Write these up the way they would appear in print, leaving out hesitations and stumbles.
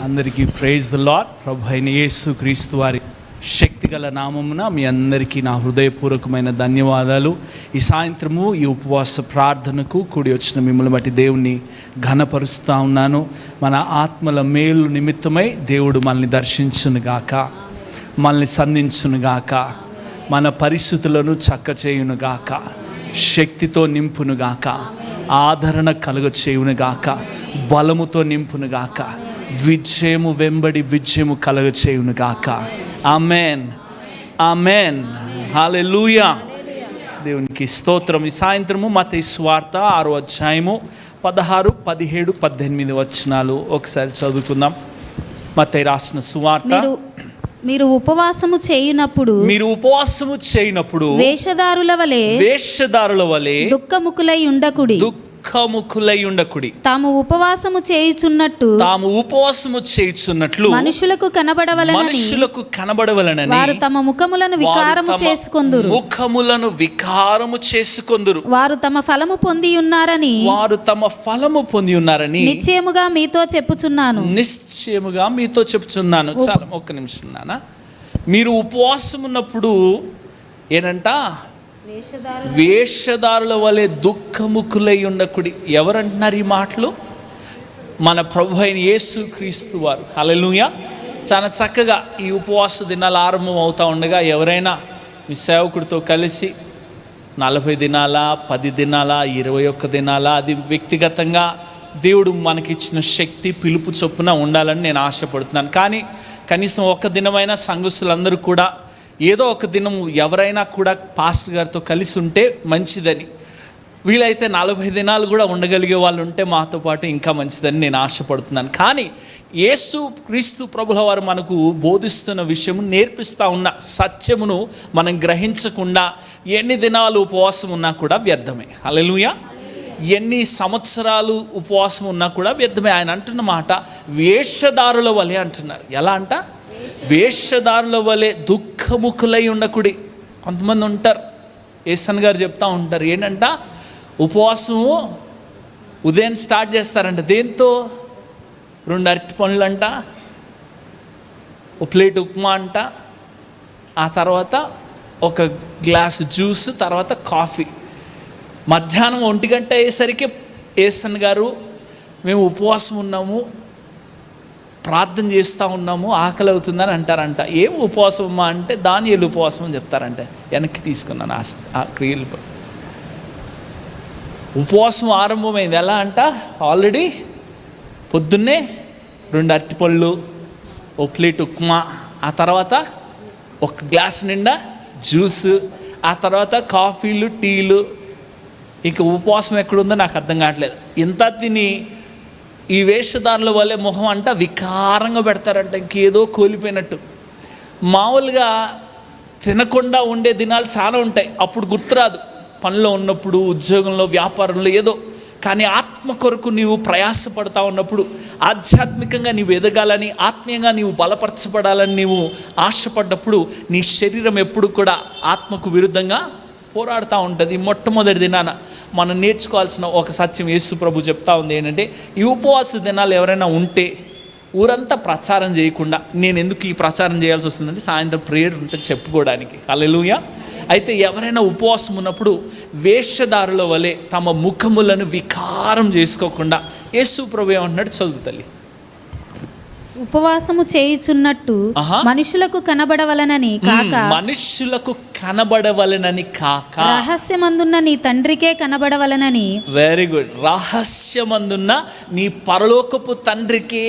అందరికీ praise the lord. ప్రభు అయిన యేసు క్రీస్తు వారి శక్తిగల నామమున మీ అందరికీ నా హృదయపూర్వకమైన ధన్యవాదాలు. ఈ సాయంత్రము ఈ ఉపవాస ప్రార్థనకు కూడి వచ్చిన మిమ్మల్ని బట్టి దేవుణ్ణి ఘనపరుస్తూ ఉన్నాను. మన ఆత్మల మేలు నిమిత్తమై దేవుడు మనల్ని దర్శించునుగాక, మనల్ని సంధించునుగాక, మన పరిస్థితులను చక్క చేయునుగాక, శక్తితో నింపునుగాక, ఆదరణ కలుగ చేయునుగాక, బలముతో నింపునుగాక, విజయము వెంబడి విజయము కలుగ చేయునుగాక. ఆమెన్, ఆమెన్, హల్లెలూయా. దేవునికి స్తోత్రం. ఈ సాయంత్రము మత్తయి సువార్త 6వ అధ్యాయము 16, 17, 18 వచనాలు ఒకసారి చదువుకుందాం. మత్తయి రాసిన సువార్త. మీరు ఉపవాసము చేయునప్పుడు వేషధారుల వలె దుఃఖముఖులై ఉండకుడి. తాము ఉపవాసము చేయుచున్నట్టు మనుషులకు కనబడవలెనని వారు తమ ముఖములను వికారము చేసుకొందురు. వారు తమ ఫలము పొంది ఉన్నారని నిశ్చయముగా మీతో చెప్పుచున్నాను. చాలా ఒక్క నిమిషం నాన్న. మీరు ఉపవాసం ఉన్నప్పుడు ఏనంట, వేషధారుల వలె దుఃఖముఖులై ఉండకుడి. ఎవరంటున్నారు ఈ మాటలు? మన ప్రభు అయిన యేసు క్రీస్తు వారు. హల్లెలూయా. చాలా చక్కగా ఈ ఉపవాస దినాలు ఆరంభం అవుతూ ఉండగా ఎవరైనా మీ సేవకుడితో కలిసి 40 దినాలా, 10 దినాలా, 21 దినాలా, అది వ్యక్తిగతంగా దేవుడు మనకిచ్చిన శక్తి పిలుపు చొప్పున ఉండాలని నేను ఆశపడుతున్నాను. కానీ కనీసం ఒక దినమైనా సంఘస్థులందరూ కూడా ఏదో ఒక దినం ఎవరైనా కూడా పాస్టర్ గారితో కలిసి ఉంటే మంచిదని, వీలైతే 40 దినాలు కూడా ఉండగలిగే వాళ్ళు ఉంటే మాతో పాటు ఇంకా మంచిదని నేను ఆశపడుతున్నాను. కానీ యేసు క్రీస్తు ప్రభుల వారు మనకు బోధిస్తున్న విషయము, నేర్పిస్తూ ఉన్న సత్యమును మనం గ్రహించకుండా ఎన్ని దినాలు ఉపవాసం ఉన్నా కూడా వ్యర్థమే. హల్లెలూయా. ఎన్ని సంవత్సరాలు ఉపవాసం ఉన్నా కూడా వ్యర్థమే. ఆయన అంటున్న మాట వేషధారుల వలె అంటున్నారు. ఎలా అంట? వేషధారుల వలె దుఃఖముఖులై ఉండకుడి. కొంతమంది ఉంటారు, యేసన్ గారు చెప్తా ఉంటారు, ఏంటంట, ఉపవాసము ఉదయం స్టార్ట్ చేస్తారంట. దేంతో? 2 అరటి పండ్లు అంట, ఒక ప్లేట్ ఉప్మా అంట, ఆ తర్వాత ఒక గ్లాస్ జ్యూస్, తర్వాత కాఫీ. మధ్యాహ్నం 1 గంట అయ్యేసరికి యేసన్ గారు, మేము ఉపవాసం ఉన్నాము, ప్రార్థన చేస్తూ ఉన్నాము, ఆకలి అవుతుందని అంటారంట. ఏం ఉపవాసం అమ్మా అంటే దానియేలు ఉపవాసం అని చెప్తారంట. వెనక్కి తీసుకున్నాను ఆ క్రియలు. ఉపవాసం ఆరంభమైంది ఎలా అంట, ఆల్రెడీ పొద్దున్నే 2 అరటిపళ్ళు, ఒక ప్లేట్ ఉప్మా, ఆ తర్వాత ఒక గ్లాస్ నిండా జ్యూస్, ఆ తర్వాత కాఫీలు, టీలు. ఇక ఉపవాసం ఎక్కడుందో నాకు అర్థం కావట్లేదు. ఇంత తిని ఈ వేషధారుల వల్లే మొహం అంట వికారంగా పెడతారంట, ఇంకేదో కోల్పోయినట్టు. మామూలుగా తినకుండా ఉండే దినాలు చాలా ఉంటాయి, అప్పుడు గుర్తురాదు, పనిలో ఉన్నప్పుడు, ఉద్యోగంలో, వ్యాపారంలో ఏదో. కానీ ఆత్మ కొరకు నీవు ప్రయాసపడతా ఉన్నప్పుడు, ఆధ్యాత్మికంగా నీవు ఎదగాలని, ఆత్మీయంగా నీవు బలపరచబడాలని నీవు ఆశపడ్డప్పుడు నీ శరీరం ఎప్పుడు కూడా ఆత్మకు విరుద్ధంగా పోరాడుతూ ఉంటుంది. మొట్టమొదటి దినాన మనం నేర్చుకోవాల్సిన ఒక సత్యం యేసు ప్రభు చెప్తా ఉంది ఏంటంటే, ఈ ఉపవాస దినాలు ఎవరైనా ఉంటే ఊరంతా ప్రచారం చేయకుండా, నేను ఎందుకు ఈ ప్రచారం చేయాల్సి వస్తుందంటే సాయంత్రం ప్రేయర్ ఉంటే చెప్పుకోవడానికి. హల్లెలూయా. అయితే ఎవరైనా ఉపవాసం ఉన్నప్పుడు వేషధారుల వలె తమ ముఖములను వికారం చేసుకోకుండా, యేసు ప్రభు ఏమంటున్నాడు చదువు తల్లి. ఉపవాసము చేయుచున్నట్టు మనుషులకు కనబడవలనని కాక రహస్యమందున్న నీ తండ్రికే కనబడవలనని. Very good. రహస్యమందున్న నీ పరలోకపు తండ్రికే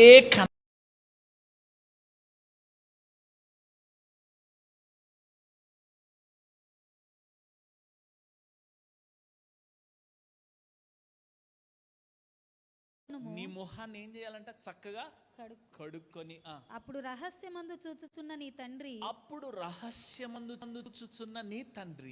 నీ మొహాన్ని ఏం చేయాలంట? చక్కగా కడుక్కొని. అప్పుడు రహస్యమందు చూచుచున్న నీ తండ్రి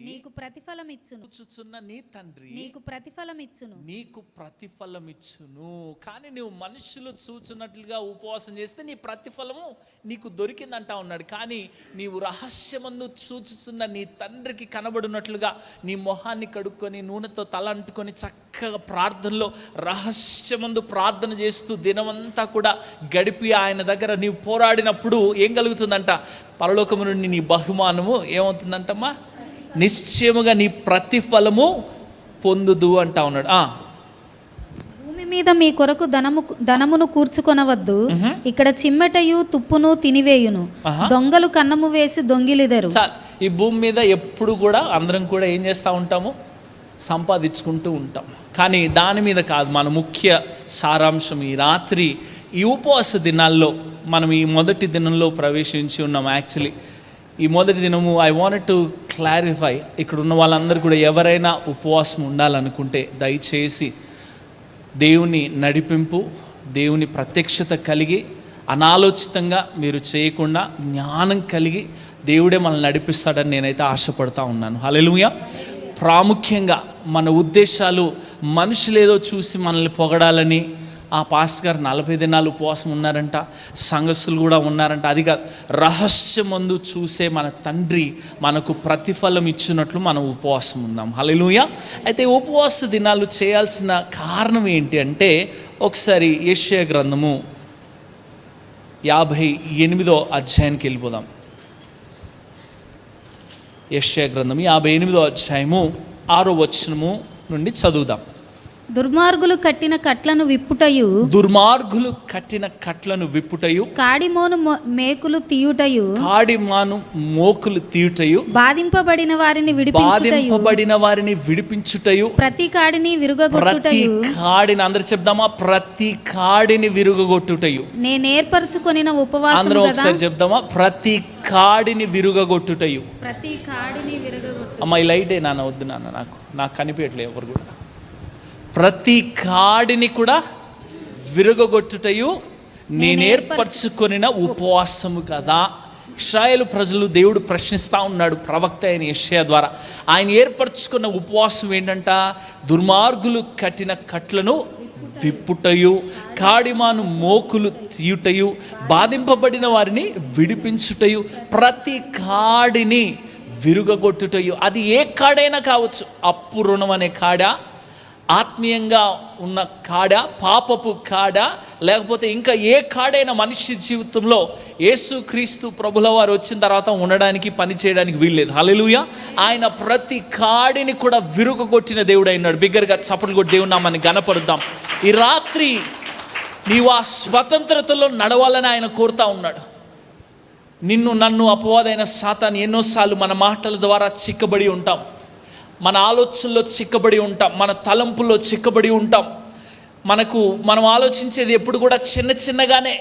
నీకు ప్రతిఫలమిచ్చును. కానీ నువ్వు మనుషులు చూచున్నట్లుగా ఉపవాసం చేస్తే నీ ప్రతిఫలము నీకు దొరికిందంటా ఉన్నాడు. కానీ నీవు రహస్యమందు చూచుచున్న నీ తండ్రికి కనబడినట్లుగా నీ మొహాన్ని కడుక్కొని నూనెతో తల అంటుకొని చక్కగా ప్రార్థనలో రహస్యమందు ప్రార్థన చేస్తూ దినమంతా కూడా గడిపి ఆయన దగ్గర నీవు పోరాడినప్పుడు ఏం కలుగుతుందంట? పరలోకము నుండి నీ బహుమానము ఏమవుతుందంటమ్మా? నిశ్చయముగా నీ ప్రతిఫలము పొందుదు అంటా ఉన్నాడు. భూమి మీద మీ కొరకు ధనమును కూర్చుకొనవద్దు, ఇక్కడ చిమ్మెటయు తుప్పును తినివేయును, దొంగలు కన్నము వేసి దొంగిలిదరు. ఈ భూమి మీద ఎప్పుడు కూడా అందరం కూడా ఏం చేస్తూ ఉంటాము? సంపాదించుకుంటూ ఉంటాం. కానీ దాని మీద కాదు మన ముఖ్య సారాంశం. ఈ రాత్రి ఈ ఉపవాస దినాల్లో మనం ఈ మొదటి దినంలో ప్రవేశించి ఉన్నాం. యాక్చువల్లీ ఈ మొదటి దినము ఐ వాంట్ టు క్లారిఫై, ఇక్కడ ఉన్న వాళ్ళందరూ కూడా ఎవరైనా ఉపవాసం ఉండాలనుకుంటే దయచేసి దేవుని నడిపింపు, దేవుని ప్రత్యక్షత కలిగి అనాలోచితంగా మీరు చేయకుండా జ్ఞానం కలిగి దేవుడే మనల్ని నడిపిస్తాడని నేనైతే ఆశపడతా ఉన్నాను. హల్లెలూయా. ప్రాముఖ్యంగా మన ఉద్దేశాలు మనుషులేదో చూసి మనల్ని పొగడాలని, ఆ పాస్టర్ గారు 40 దినాలు ఉపవాసం ఉన్నారంట, సంఘస్థులు కూడా ఉన్నారంట, అది కాదు. రహస్యమందు చూసే మన తండ్రి మనకు ప్రతిఫలం ఇచ్చినట్లు మనం ఉపవాసం ఉన్నాం. హల్లెలూయా. అయితే ఉపవాస దినాలు చేయాల్సిన కారణం ఏంటి అంటే, ఒకసారి యెషయా గ్రంథము 58వ అధ్యాయానికి వెళ్ళిపోదాం. యెషయా గ్రంథం 58వ అధ్యాయము 6వ వచనము నుండి చదువుదాం. దుర్మార్గులు కట్టిన కట్లను విప్పుటయు, దుర్మార్గులు కట్టిన కట్లను విప్పుటయు, కాడిమోను మేకులు తీయుటయు, కాడిమాను మోకులు తీయుటయు, బాధింపబడిన వారిని విడిపించుటయు, ప్రతి కాడిని విరుగగొట్టుటయు, ప్రతి కాడిని, అందరూ చెప్దామా? ప్రతి కాడిని విరుగగొట్టుటయు. నేను ఏర్పరచుకొనిన ఉపవాసం. అందరూ ఒకసారి చెప్దామా? ప్రతి కాడిని విరుగగొట్టుటయు. ప్రతి కాడిని విరుగగొట్టు. అమ్మ ఈ లైటే నాన్న, వద్దు నాన్న, నాకు కనిపించట్లేదు ఎవరు కూడా. ప్రతి కాడిని కూడా విరుగగొట్టుటయు నేను ఏర్పరచుకొనిన ఉపవాసము కదా. ఇశ్రాయేలు ప్రజలు దేవుడు ప్రశ్నిస్తూ ఉన్నాడు ప్రవక్త అయిన యెషయా ద్వారా. ఆయన ఏర్పరచుకున్న ఉపవాసం ఏంటంట? దుర్మార్గులు కట్టిన కట్లను విప్పుటయు, కాడిమాను మోకులు తీయుటయు, బాధింపబడిన వారిని విడిపించుటయు, ప్రతి కాడిని విరుగగొట్టుటయు. అది ఏ కాడైనా కావచ్చు. అప్పు రుణం అనే కాడ, ఆత్మీయంగా ఉన్న కాడ, పాపపు కాడ, లేకపోతే ఇంకా ఏ కాడైనా మనిషి జీవితంలో యేసుక్రీస్తు ప్రభుల వారు వచ్చిన తర్వాత ఉండడానికి, పని చేయడానికి వీల్లేదు. హల్లెలూయా. ఆయన ప్రతి కాడిని కూడా విరుగగొట్టిన దేవుడు అయినాడు. బిగ్గరగా చప్పట్లు కొట్టి దేవుని నామాన్ని ఘనపరుద్దాం. ఈ రాత్రి నీవు ఆ స్వతంత్రతలో నడవాలని ఆయన కోరుతా ఉన్నాడు. నన్ను అపవాదైన సాతాను ఎన్నోసార్లు మన మాటల ద్వారా చిక్కబడి ఉంటాం, మన ఆలోచనలో చిక్కబడి ఉంటాం, మన తలంపుల్లో చిక్కబడి ఉంటాం. మనం ఆలోచించేది ఎప్పుడు కూడా చిన్నగానే.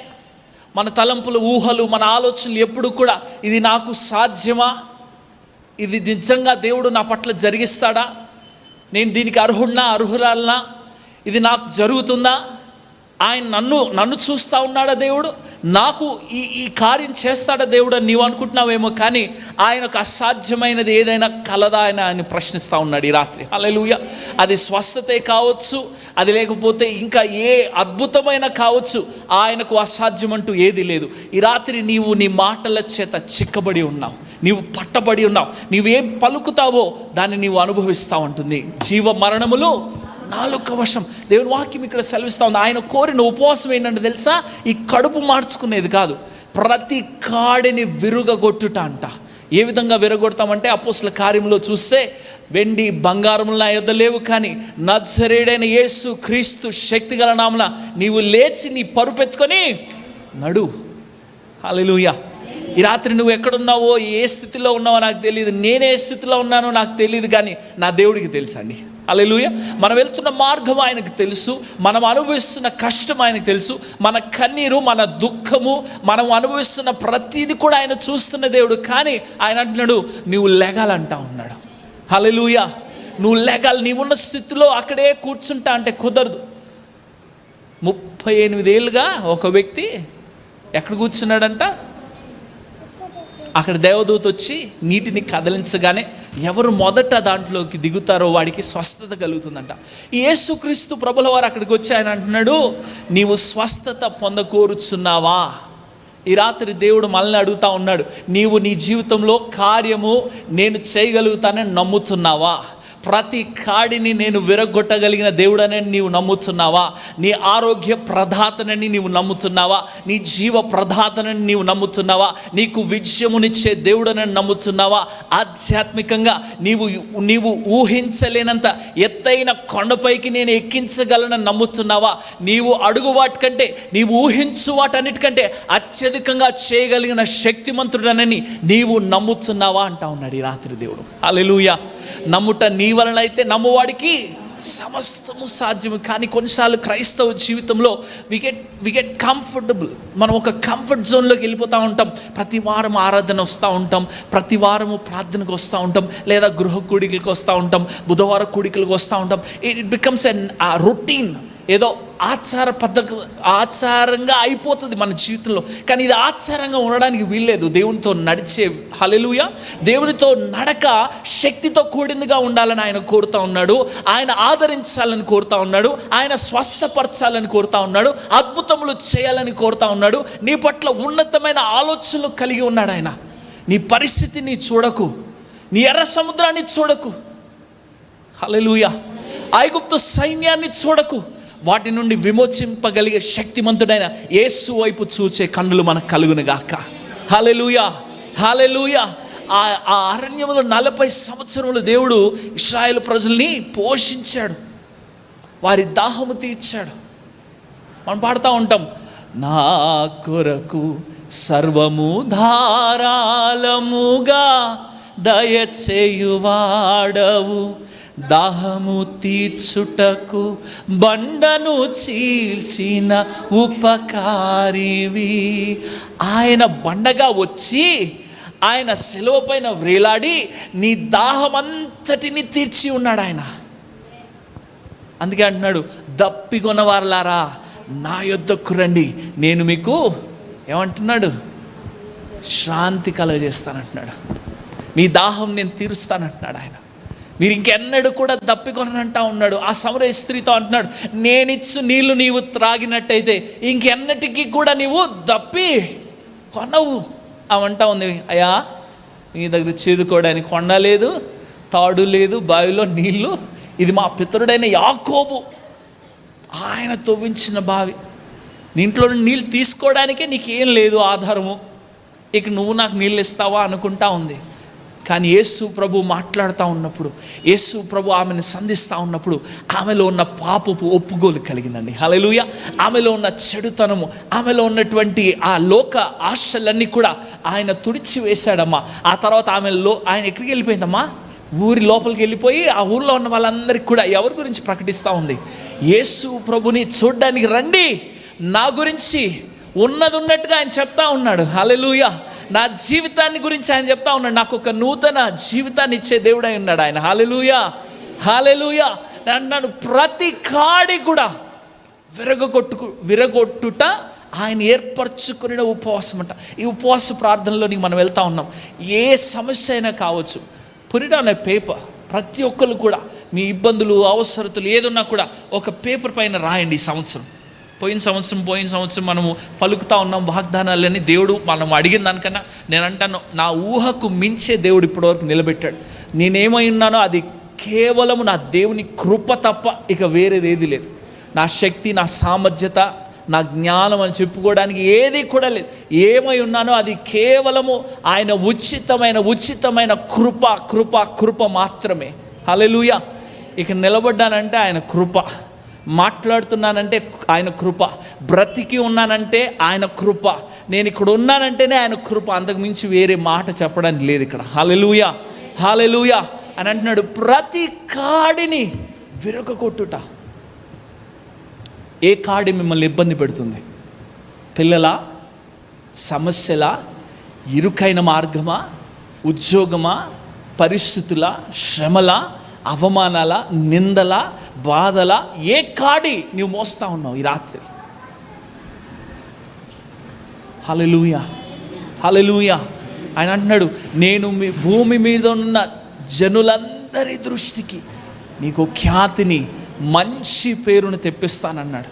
మన తలంపులు, ఊహలు, మన ఆలోచనలు ఎప్పుడు కూడా ఇది నాకు సాధ్యమా, ఇది నిజంగా దేవుడు నా పట్ల జరిగిస్తాడా, నేను దీనికి అర్హురాలనా, ఇది నాకు జరుగుతుందా, ఆయన నన్ను చూస్తూ ఉన్నాడా దేవుడు, నాకు ఈ కార్యం చేస్తాడా దేవుడు అని నీవు అనుకుంటున్నావేమో. కానీ ఆయనకు అసాధ్యమైనది ఏదైనా కలదా అని ఆయన ప్రశ్నిస్తూ ఉన్నాడు ఈ రాత్రి. హల్లెలూయా. అది స్వస్థతే కావచ్చు, అది లేకపోతే ఇంకా ఏ అద్భుతమైన కావచ్చు, ఆయనకు అసాధ్యం అంటూ ఏది లేదు. ఈ రాత్రి నీవు నీ మాటల చేత చిక్కబడి ఉన్నావు, నీవు పట్టబడి ఉన్నావు. నీవేం పలుకుతావో దాన్ని నీవు అనుభవిస్తూ ఉంటుంది. జీవ మరణములు నాలుక వశం. దేవుని వాక్యం ఇక్కడ సెలవిస్తూ ఉంది. ఆయన కోరిన ఉపవాసం ఏంటంటే తెలుసా? ఈ కడుపు మార్చుకునేది కాదు, ప్రతి కాడిని విరుగగొట్టుట అంట. ఏ విధంగా విరగొడతామంటే, అపోస్తల కార్యంలో చూస్తే వెండి బంగారములు నా యొద్ద లేవు, కానీ నజరేయుడైన యేసు క్రీస్తు శక్తిగల నామమున నీవు లేచి నీ పరుపెత్తుకొని నడు. హల్లెలూయా. ఈ రాత్రి నువ్వు ఎక్కడున్నావో, ఏ స్థితిలో ఉన్నావో నాకు తెలియదు, నేనే స్థితిలో ఉన్నానో నాకు తెలియదు, కానీ నా దేవుడికి తెలుసు అండి. హల్లెలూయా. మనం వెళ్తున్న మార్గం ఆయనకు తెలుసు, మనం అనుభవిస్తున్న కష్టం ఆయనకు తెలుసు, మన కన్నీరు, మన దుఃఖము, మనం అనుభవిస్తున్న ప్రతిదీ కూడా ఆయన చూస్తున్న దేవుడు. కానీ ఆయన అంటున్నాడు నువ్వు లెగాలంటా ఉన్నాడు. హల్లెలూయా. నువ్వు లెగాలి. నీవున్న స్థితిలో అక్కడే కూర్చుంటా అంటే కుదరదు. 38 ఏళ్ళుగా ఒక వ్యక్తి ఎక్కడ కూర్చున్నాడంట? అక్కడ దేవదూత వచ్చి నీటిని కదిలించగానే ఎవరు మొదట దాంట్లోకి దిగుతారో వాడికి స్వస్థత కలుగుతుందంట. ఈ యేసుక్రీస్తు ప్రభుల వారు అక్కడికి వచ్చి ఆయన అంటున్నాడు, నీవు స్వస్థత పొందకోరుచున్నావా? ఈ రాత్రి దేవుడు మనల్ని అడుగుతా ఉన్నాడు, నీవు నీ జీవితంలో కార్యము నేను చేయగలుగుతానని నమ్ముతున్నావా? ప్రతి కాడిని నేను విరగొట్టగలిగిన దేవుడని నీవు నమ్ముతున్నావా? నీ ఆరోగ్య ప్రదాతనని నీవు నమ్ముతున్నావా? నీ జీవ ప్రదాతనని నీవు నమ్ముతున్నావా? నీకు విజయమునిచ్చే దేవుడని నమ్ముతున్నావా? ఆధ్యాత్మికంగా నీవు ఊహించలేనంత ఎత్తైన కొండపైకి నేను ఎక్కించగలనని నమ్ముతున్నావా? నీవు అడుగు వాటికంటే, నీవు ఊహించు వాటన్నిటికంటే అత్యధికంగా చేయగలిగిన శక్తిమంతుడనని నీవు నమ్ముతున్నావా అంటా ఉన్నాడు ఈ రాత్రి దేవుడు. హల్లెలూయా. నమ్ముట నీ వలన అయితే నమ్మువాడికి సమస్తము సాధ్యము. కానీ కొన్నిసార్లు క్రైస్తవ జీవితంలో వి గెట్ కంఫర్టబుల్. మనం ఒక కంఫర్ట్ జోన్లోకి వెళ్ళిపోతూ ఉంటాం. ప్రతి వారం ఆరాధన వస్తూ ఉంటాం, ప్రతి వారము ప్రార్థనకు వస్తూ ఉంటాం, లేదా గృహ కూడికలకు వస్తూ ఉంటాం, బుధవారం కూడికలకు వస్తూ ఉంటాం. ఇట్ బికమ్స్ ఆ రొటీన్, ఏదో ఆచారంగా అయిపోతుంది మన జీవితంలో. కానీ ఇది ఆచారంగా ఉండడానికి వీల్లేదు. దేవునితో నడిచే, హల్లెలూయా, దేవునితో నడక శక్తితో కూడిందిగా ఉండాలని ఆయన కోరుతా ఉన్నాడు. ఆయన ఆదరించాలని కోరుతా ఉన్నాడు. ఆయన స్వస్థపరచాలని కోరుతా ఉన్నాడు. అద్భుతములు చేయాలని కోరుతా ఉన్నాడు. నీ పట్ల ఉన్నతమైన ఆలోచనలు కలిగి ఉన్నాడు ఆయన. నీ పరిస్థితిని చూడకు, నీ ఎర్ర సముద్రాన్ని చూడకు, హల్లెలూయా, ఐగుప్తు సైన్యాన్ని చూడకు. వాటి నుండి విమోచింపగలిగే శక్తిమంతుడైన యేసు వైపు చూచే కన్నులు మనకు కలుగును గాక. హల్లెలూయా, హల్లెలూయా. ఆ అరణ్యములో 40 సంవత్సరములు దేవుడు ఇశ్రాయేలు ప్రజల్ని పోషించాడు, వారి దాహము తీర్చాడు. మనం పాడుతూ ఉంటాం, నా కొరకు సర్వము ధారాళముగా దయచేయువాడవు, దాహము తీర్చుటకు బండను చీల్చిన ఉపకారివి. ఆయన బండగా వచ్చి ఆయన శిలువ పైన వ్రేలాడి నీ దాహమంతటిని తీర్చి ఉన్నాడు ఆయన. అందుకే అంటున్నాడు, దప్పికొన్న వారలారా నా యొద్దకు రండి, నేను మీకు ఏమంటున్నాడు, శాంతి కలుగజేస్తానంటున్నాడు. మీ దాహం నేను తీరుస్తానంటున్నాడు ఆయన. మీరు ఇంకెన్నడూ కూడా దప్పికొనంటా ఉన్నాడు. ఆ సమరయ స్త్రీతో అంటున్నాడు, నేనిచ్చు నీళ్లు నీవు త్రాగినట్టయితే ఇంకెన్నటికీ కూడా నీవు దప్పి కొనవు. అవంటా ఉంది, అయ్యా నీ దగ్గర చేదుకోవడానికి కొండ లేదు, తాడు లేదు, బావిలో నీళ్ళు, ఇది మా పితరుడైన యాకోబు ఆయన తవ్వించిన బావి, దీంట్లో నీళ్ళు తీసుకోవడానికే నీకేం లేదు ఆధారము, ఇక నువ్వు నాకు నీళ్ళు ఇస్తావా అనుకుంటా ఉంది. కానీ యేసు ప్రభు మాట్లాడుతూ ఉన్నప్పుడు, యేసు ప్రభు ఆమెను సంధిస్తూ ఉన్నప్పుడు ఆమెలో ఉన్న పాపపు ఒప్పుకోలు కలిగిందండి. హల్లెలూయా. ఆమెలో ఉన్న చెడుతనము, ఆమెలో ఉన్నటువంటి ఆ లోక ఆశలన్నీ కూడా ఆయన తుడిచి వేశాడమ్మా. ఆ తర్వాత ఆయన ఎక్కడికి వెళ్ళిపోయిందమ్మా, ఊరి లోపలికి వెళ్ళిపోయి ఆ ఊరిలో ఉన్న వాళ్ళందరికీ కూడా ఎవరి గురించి ప్రకటిస్తూ ఉంది, యేసు ప్రభుని చూడడానికి రండి, నా గురించి ఉన్నది ఉన్నట్టుగా ఆయన చెప్తా ఉన్నాడు. హల్లెలూయా. నా జీవితాన్ని గురించి ఆయన చెప్తా ఉన్నాడు. నాకు ఒక నూతన జీవితాన్ని ఇచ్చే దేవుడై ఉన్నాడు ఆయన. హల్లెలూయా, హల్లెలూయా. అన్నాడు, ప్రతి కాడి కూడా విరగొట్టుట ఆయన ఏర్పరచుకునే ఉపవాసం అంట. ఈ ఉపవాస ప్రార్థనలోనికి మనం వెళ్తా ఉన్నాం. ఏ సమస్య అయినా కావచ్చు, పుట్ ఆన్ ఎ పేపర్. ప్రతి ఒక్కరు కూడా మీ ఇబ్బందులు, అవసరతలు ఏదున్నా కూడా ఒక పేపర్ పైన రాయండి. ఈ సంవత్సరం, పోయిన సంవత్సరం మనము పలుకుతా ఉన్నాం వాగ్దానాలని. దేవుడు మనం అడిగిన దానికన్నా, నేను అంటాను, నా ఊహకు మించే దేవుడు ఇప్పటివరకు నిలబెట్టాడు. నేనేమై ఉన్నానో అది కేవలము నా దేవుని కృప తప్ప ఇక వేరేది ఏది లేదు. నా శక్తి, నా సామర్థ్యత, నా జ్ఞానం అని చెప్పుకోవడానికి ఏది కూడా లేదు. ఏమై ఉన్నానో అది కేవలము ఆయన ఉచితమైన కృప మాత్రమే. హల్లెలూయా. ఇక నిలబడ్డానంటే ఆయన కృప, మాట్లాడుతున్నానంటే ఆయన కృప, బ్రతికి ఉన్నానంటే ఆయన కృప, నేను ఇక్కడ ఉన్నానంటేనే ఆయన కృప. అంతకుమించి వేరే మాట చెప్పడానికి లేదు ఇక్కడ. హల్లెలూయా, హల్లెలూయా అని అంటున్నాడు. ప్రతి కాడిని విరగొట్టుట. ఏ కాడి మిమ్మల్ని ఇబ్బంది పెడుతుంది? పిల్లల సమస్యల, ఇరుకైన మార్గమా, ఉద్యోగమా, పరిస్థితుల, శ్రమల, అవమానాల, నిందల, బాధల, ఏ కాడి నీవు మోస్తా ఉన్నావు ఈ రాత్రి? హల్లెలూయా, హల్లెలూయా. ఆయన అంటున్నాడు, నేను మీ భూమి మీద ఉన్న జనులందరి దృష్టికి నీకు ఖ్యాతిని, మంచి పేరును తెప్పిస్తానన్నాడు.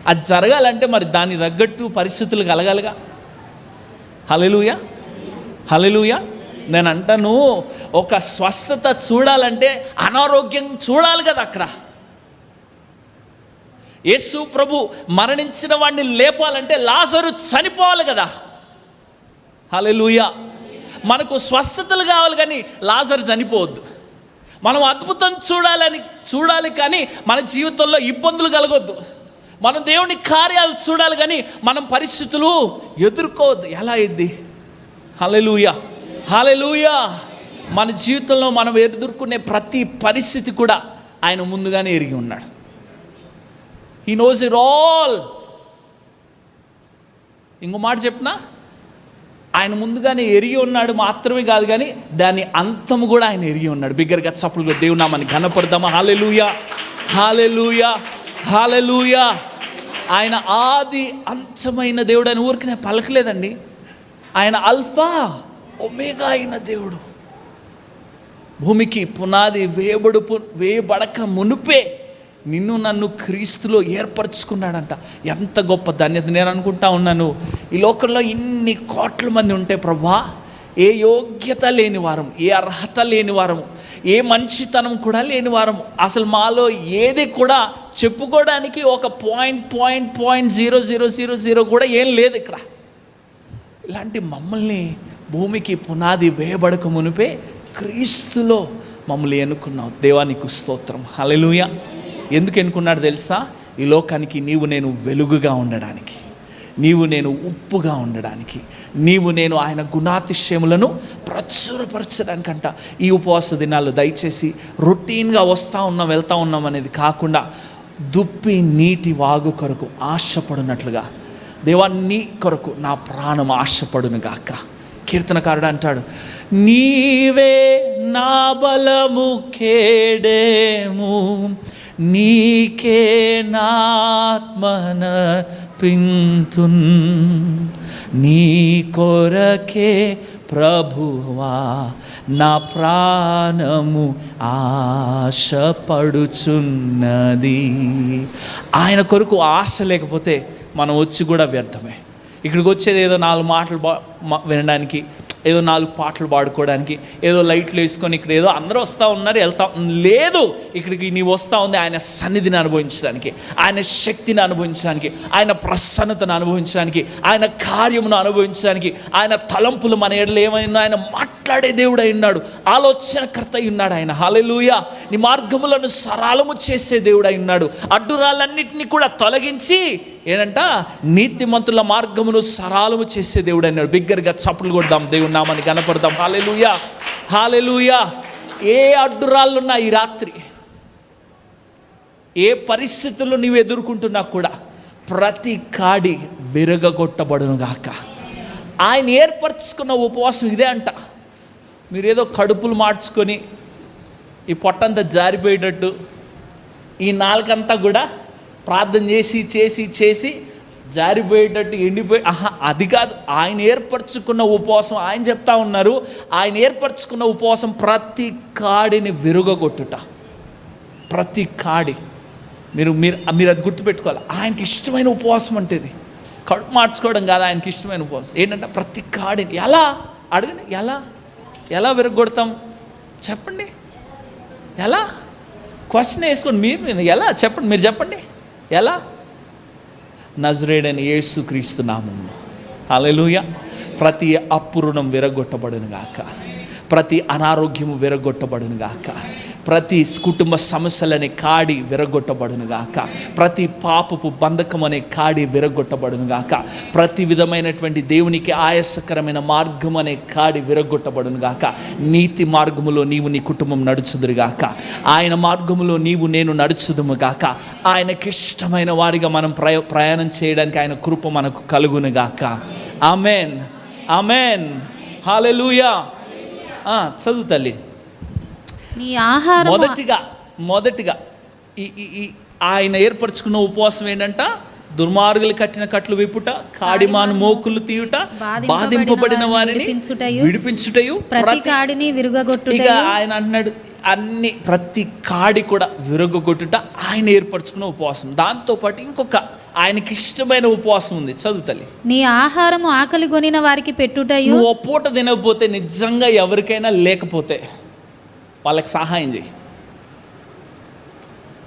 అది జరగాలంటే మరి దానికి తగ్గట్టు పరిస్థితులు కలగాలిగా. హల్లెలూయా, హల్లెలూయా. నేను అంటాను, ఒక స్వస్థత చూడాలంటే అనారోగ్యం చూడాలి కదా. అక్కడ యేసు ప్రభు మరణించిన వాడిని లేపాలంటే లాజరు చనిపోవాలి కదా. హల్లెలూయా. మనకు స్వస్థతలు కావాలి కానీ లాజరు చనిపోవద్దు. మనం అద్భుతం చూడాలి కానీ మన జీవితంలో ఇబ్బందులు కలగొద్దు. మనం దేవుని కార్యాలు చూడాలి కానీ మనం పరిస్థితులు ఎదుర్కోవద్దు. ఎలా అయింది? హల్లెలూయా, హల్లెలూయా. మన జీవితంలో మనం ఎదుర్కొనే ప్రతి పరిస్థితి కూడా ఆయన ముందుగానే ఎరిగి ఉన్నాడు. He knows it all. ఇంకో మాట చెప్పినా, ఆయన ముందుగానే ఎరిగి ఉన్నాడు మాత్రమే కాదు కానీ దాని అంతము కూడా ఆయన ఎరిగి ఉన్నాడు. బిగ్గరగా చప్పులుగా దేవుని నామాన్ని ఘనపడదామా. హల్లెలూయా, హల్లెలూయా, హల్లెలూయా. ఆయన ఆది అంతమైన దేవుడు అని ఊరికి నేను పలకలేదండి. ఆయన అల్ఫా ఒమేగా అయిన దేవుడు. భూమికి పునాది వేయబడక మునుపే నిన్ను నన్ను క్రీస్తులో ఏర్పరచుకున్నాడంట. ఎంత గొప్ప ధన్యత. నేను అనుకుంటా ఉన్నాను, ఈ లోకంలో ఇన్ని కోట్ల మంది ఉంటే ప్రభా, ఏ యోగ్యత లేని వారం, ఏ అర్హత లేని వారము, ఏ మంచితనం కూడా లేని వారము, అసలు మాలో ఏది కూడా చెప్పుకోవడానికి ఒక .0000 కూడా ఏం లేదు ఇక్కడ. ఇలాంటి మమ్మల్ని భూమికి పునాది వేయబడక మునిపే క్రీస్తులో మమ్మల్ని ఎన్నుకున్నావు. దేవానికి స్తోత్రం. హల్లెలూయా. ఎందుకు ఎన్నుకున్నాడు తెలుసా? ఈ లోకానికి నీవు నేను వెలుగుగా ఉండడానికి, నీవు నేను ఉప్పుగా ఉండడానికి, నీవు నేను ఆయన గుణాతిశయములను ప్రచురపరచడానికంట. ఈ ఉపవాస దినాలు దయచేసి రొటీన్గా వెళ్తూ ఉన్నాం అనేది కాకుండా దుప్పి నీటి వాగు కొరకు ఆశపడినట్లుగా, దేవా నీ కొరకు నా ప్రాణం ఆశపడును గాక. కీర్తనకారుడు అంటాడు, నీవే నా బలము కేడేము, నీకే నాత్మన పింతున్, నీ కొరకే ప్రభువా నా ప్రాణము ఆశపడుచున్నది. ఆయన కొరకు ఆశ లేకపోతే మనం వచ్చి కూడా వ్యర్థమే. ఇక్కడికి వచ్చేది ఏదో 4 మాటలు వినడానికి, ఏదో 4 పాటలు పాడుకోవడానికి, ఏదో లైట్లు వేసుకొని ఇక్కడ ఏదో అందరూ వస్తూ ఉన్నారు వెళ్తా లేదు. ఇక్కడికి నీవు వస్తూ ఉంది ఆయన సన్నిధిని అనుభవించడానికి, ఆయన శక్తిని అనుభవించడానికి, ఆయన ప్రసన్నతను అనుభవించడానికి, ఆయన కార్యమును అనుభవించడానికి. ఆయన తలంపులు మన ఎడలు ఏమైనా ఆయన మాట్లాడే దేవుడు అయి ఉన్నాడు, ఆలోచనకర్త అయి ఉన్నాడు ఆయన. హల్లెలూయా. నీ మార్గములను సరళము చేసే దేవుడు అయి ఉన్నాడు. అడ్డురాలన్నింటినీ కూడా తొలగించి ఏంటంట నీతిమంతుల మార్గమును సరళము చేసే దేవుడు అన్నాడు. బిగ్గరగా చప్పులు కొడదాం, దేవుని నామాన్ని కనపడదాం. హల్లెలూయా, హల్లెలూయా. ఏ అడ్డురాళ్ళున్నా ఈ రాత్రి, ఏ పరిస్థితుల్లో నీవు ఎదుర్కొంటున్నా కూడా ప్రతి కాడి విరగొట్టబడును గాక. ఆయన ఏర్పరచుకున్న ఉపవాసం ఇదే అంట. మీరేదో కడుపులు మార్చుకొని ఈ పొట్టంతా జారిపోయేటట్టు ఈ నాలుకంతా కూడా ప్రార్థన చేసి జారిపోయేటట్టు ఎండిపోయి, అది కాదు. ఆయన ఏర్పరచుకున్న ఉపవాసం, ఆయన చెప్తా ఉన్నారు, ఆయన ఏర్పరచుకున్న ఉపవాసం ప్రతి కాడిని విరుగగొట్టుట. ప్రతి కాడి మీరు అది గుర్తుపెట్టుకోవాలి. ఆయనకి ఇష్టమైన ఉపవాసం అంటే ఇది. కడుపు మార్చుకోవడం కాదు ఆయనకి ఇష్టమైన ఉపవాసం. ఏంటంటే ప్రతి కాడిని ఎలా అడగండి, ఎలా విరగొడతాం చెప్పండి? ఎలా? క్వశ్చన్ వేసుకోండి. మీరు ఎలా చెప్పండి, మీరు చెప్పండి ఎలా? నజరేయుడైన యేసుక్రీస్తు నామములో. హల్లెలూయా. ప్రతి అప్పు రుణం విరగొట్టబడును గాక, ప్రతి అనారోగ్యము విరగొట్టబడును గాక, ప్రతి కుటుంబ సమస్యలనే కాడి విరగొట్టబడును గాక, ప్రతి పాపపు బంధకం అనే కాడి విరగొట్టబడును గాక, ప్రతి విధమైనటువంటి దేవునికి ఆయాసకరమైన మార్గం అనే కాడి విరగొట్టబడును గాక. నీతి మార్గములో నీవు నీ కుటుంబం నడుచుదురు గాక, ఆయన మార్గములో నీవు నేను నడుచుదుము గాక. ఆయనకి ఇష్టమైన వారిగా మనం ప్రయాణం చేయడానికి ఆయన కృప మనకు కలుగును గాక. Amen, amen. హల్లెలూయా. చదువు తల్లి. మొదటిగా ఈ ఆయన ఏర్పరచుకున్న ఉపవాసం ఏంటంట? దుర్మార్గులు కట్టిన కట్లు విప్పుట, కాడిమాను మోకులు తీయుట, బాధింపబడిన వారిని విడిపించుటయు, ప్రతి కాడిని విరుగగొట్టుట. ఇక ఆయన అంటున్నాడు, అన్ని ప్రతి కాడి కూడా విరగొట్టుట ఆయన ఏర్పరచుకున్న ఉపవాసం. దాంతోపాటు ఇంకొక ఆయనకి ఇష్టమైన ఉపవాసం ఉంది, చదువుతలి. నీ ఆహారము ఆకలి గొనిన వారికి పెట్టుటయు. నువ్వు ఓ పూట తినకపోతే, నిజంగా ఎవరికైనా లేకపోతే వాళ్ళకి సహాయం చేయి.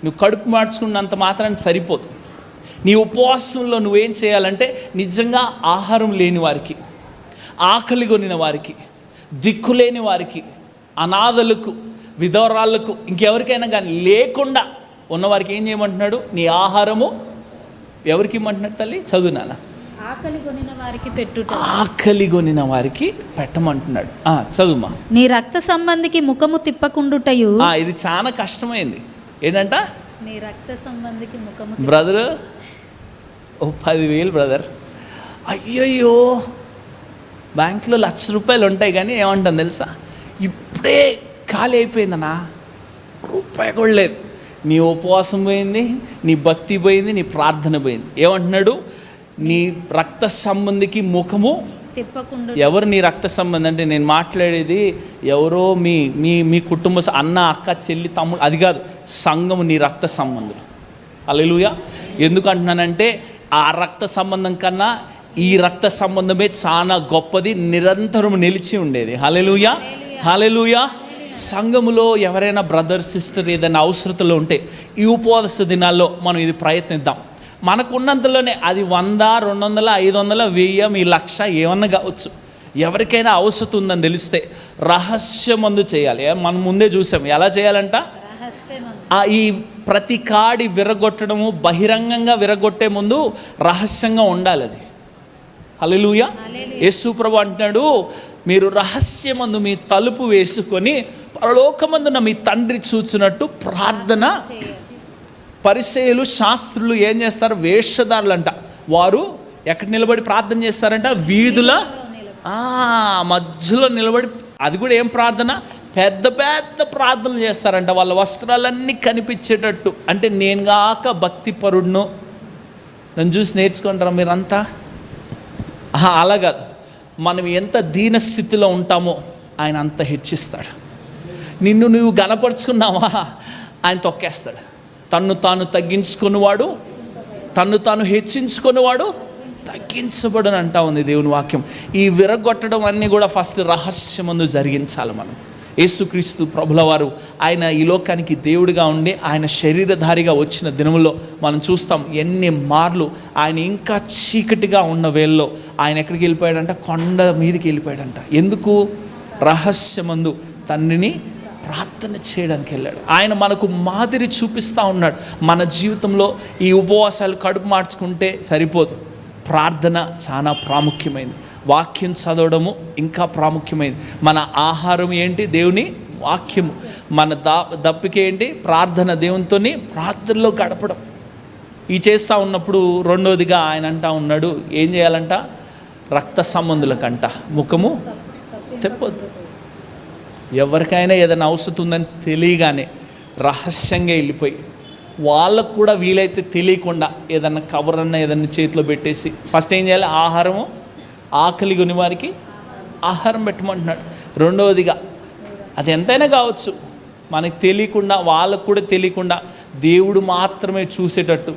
నువ్వు కడుపు మార్చుకున్నంత మాత్రాన్ని సరిపోదు. నీ ఉపవాసంలో నువ్వేం చేయాలంటే నిజంగా ఆహారం లేని వారికి, ఆకలి కొనిన వారికి, దిక్కులేని వారికి, అనాథలకు, విధవరాళ్ళకు, ఇంకెవరికైనా కానీ లేకుండా ఉన్నవారికి ఏం చేయమంటున్నాడు? నీ ఆహారము ఎవరికి ఇమ్మంటున్నాడు తల్లి? చదువు నాన్న. ఆకలి కొనిన వారికి పెట్టుట. ఆకలి కొనిన వారికి పెట్టమంటున్నాడు. చదువుమా. నీ రక్త సంబంధికి ముఖము తిప్పకుండుటయు. ఇది చాలా కష్టమైంది. ఏంటంట? నీ రక్త సంబంధికి ముఖము. బ్రదరు, ఓ 10,000 బ్రదర్, అయ్యయ్యో బ్యాంకులో ₹1,00,000 ఉంటాయి కానీ ఏమంటాను తెలుసా, ఇప్పుడే ఖాళీ అయిపోయిందన్నా, రూపాయి కూడా లేదు. నీ ఉపవాసం పోయింది, నీ భక్తి పోయింది, నీ ప్రార్థన పోయింది. ఏమంటున్నాడు? నీ రక్త సంబంధికి ముఖము తిప్పకుండా. ఎవరు నీ రక్త సంబంధం అంటే నేను మాట్లాడేది ఎవరో మీ మీ మీ కుటుంబ అన్న, అక్క, చెల్లి, తమ్ముడు, అది కాదు. సంఘము నీ రక్త సంబంధం. హల్లెలూయా. ఎందుకంటున్నానంటే ఆ రక్త సంబంధం కన్నా ఈ రక్త సంబంధమే చాలా గొప్పది, నిరంతరం నిలిచి ఉండేది. హల్లెలూయా, హల్లెలూయా. సంఘములో ఎవరైనా బ్రదర్, సిస్టర్ ఏదైనా అవసరతలో ఉంటే ఈ ఉపవాస దినాల్లో మనం ఇది ప్రయత్నిద్దాం. మనకున్నంతలోనే, అది 100, 200, 500, 1000, మీ 1,00,000 ఏమన్నా కావచ్చు. ఎవరికైనా అవసరం ఉందని తెలిస్తే రహస్యమందు చేయాలి. మనం ముందే చూసాం ఎలా చేయాలంట. ఈ ప్రతి కాడి విరగొట్టడము, బహిరంగంగా విరగొట్టే ముందు రహస్యంగా ఉండాలి అది. హల్లెలూయా. యేసు ప్రభువు అంటున్నాడు, మీరు రహస్యమందు మీ తలుపు వేసుకొని పరలోకమందున మీ తండ్రి చూచున్నట్టు ప్రార్థన. పరిసయ్యులు, శాస్త్రులు ఏం చేస్తారు? వేషధారులు అంట. వారు ఎక్కడ నిలబడి ప్రార్థన చేస్తారంట? వీధుల మధ్యలో నిలబడి. అది కూడా ఏం ప్రార్థన? పెద్ద పెద్ద ప్రార్థనలు చేస్తారంట. వాళ్ళ వస్త్రాలన్నీ కనిపించేటట్టు. అంటే నేను గాక భక్తి పరుడును, నన్ను చూసి నేర్చుకుంటారా మీరంతా? అలా కాదు. మనం ఎంత దీనస్థితిలో ఉంటామో ఆయన అంత హెచ్చిస్తాడు. నిన్ను నువ్వు గణపరుచుకున్నావా, ఆయన తొక్కేస్తాడు. తన్ను తాను తగ్గించుకునేవాడు, తన్ను తాను హెచ్చించుకునేవాడు తగ్గించబడని అంటా ఉంది దేవుని వాక్యం. ఈ విరగొట్టడం అన్నీ కూడా ఫస్ట్ రహస్యమందు జరిగించాలి మనం. యేసుక్రీస్తు ప్రభుల వారు ఆయన ఈ లోకానికి దేవుడిగా ఉండి ఆయన శరీరధారిగా వచ్చిన దినములో మనం చూస్తాం ఎన్ని మార్లు ఆయన ఇంకా చీకటిగా ఉన్న వేళలో ఆయన ఎక్కడికి వెళ్ళిపోయాడంట? కొండ మీదకి వెళ్ళిపోయాడంట. ఎందుకు? రహస్యమందు తండ్రిని ప్రార్థన చేయడానికి వెళ్ళాడు. ఆయన మనకు మాదిరి చూపిస్తూ ఉన్నాడు. మన జీవితంలో ఈ ఉపవాసాలు కడుపు మార్చుకుంటే సరిపోదు. ప్రార్థన చాలా ప్రాముఖ్యమైనది. వాక్యం చదవడము ఇంకా ప్రాముఖ్యమైనది. మన ఆహారం ఏంటి? దేవుని వాక్యము. మన దప్పిక ఏంటి? ప్రార్థన. దేవునితోని ప్రార్థనలో గడపడం. ఈ చేస్తూ ఉన్నప్పుడు రెండోదిగా ఆయన అంటా ఉన్నాడు, ఏం చేయాలంట? రక్త సంబంధులకంట ముఖము తెప్పొద్దు. ఎవరికైనా ఏదైనా అవసరం ఉందని తెలియగానే రహస్యంగా వెళ్ళిపోయి, వాళ్ళకు కూడా వీలైతే తెలియకుండా ఏదన్నా కవర్ అన్న ఏదన్నా చేతిలో పెట్టేసి ఫస్ట్ ఏం చేయాలి? ఆహారము. ఆకలి కొని వారికి ఆహారం పెట్టమంటున్నాడు. రెండవదిగా అది ఎంతైనా కావచ్చు, మనకి తెలియకుండా, వాళ్ళకు కూడా తెలియకుండా దేవుడు మాత్రమే చూసేటట్టు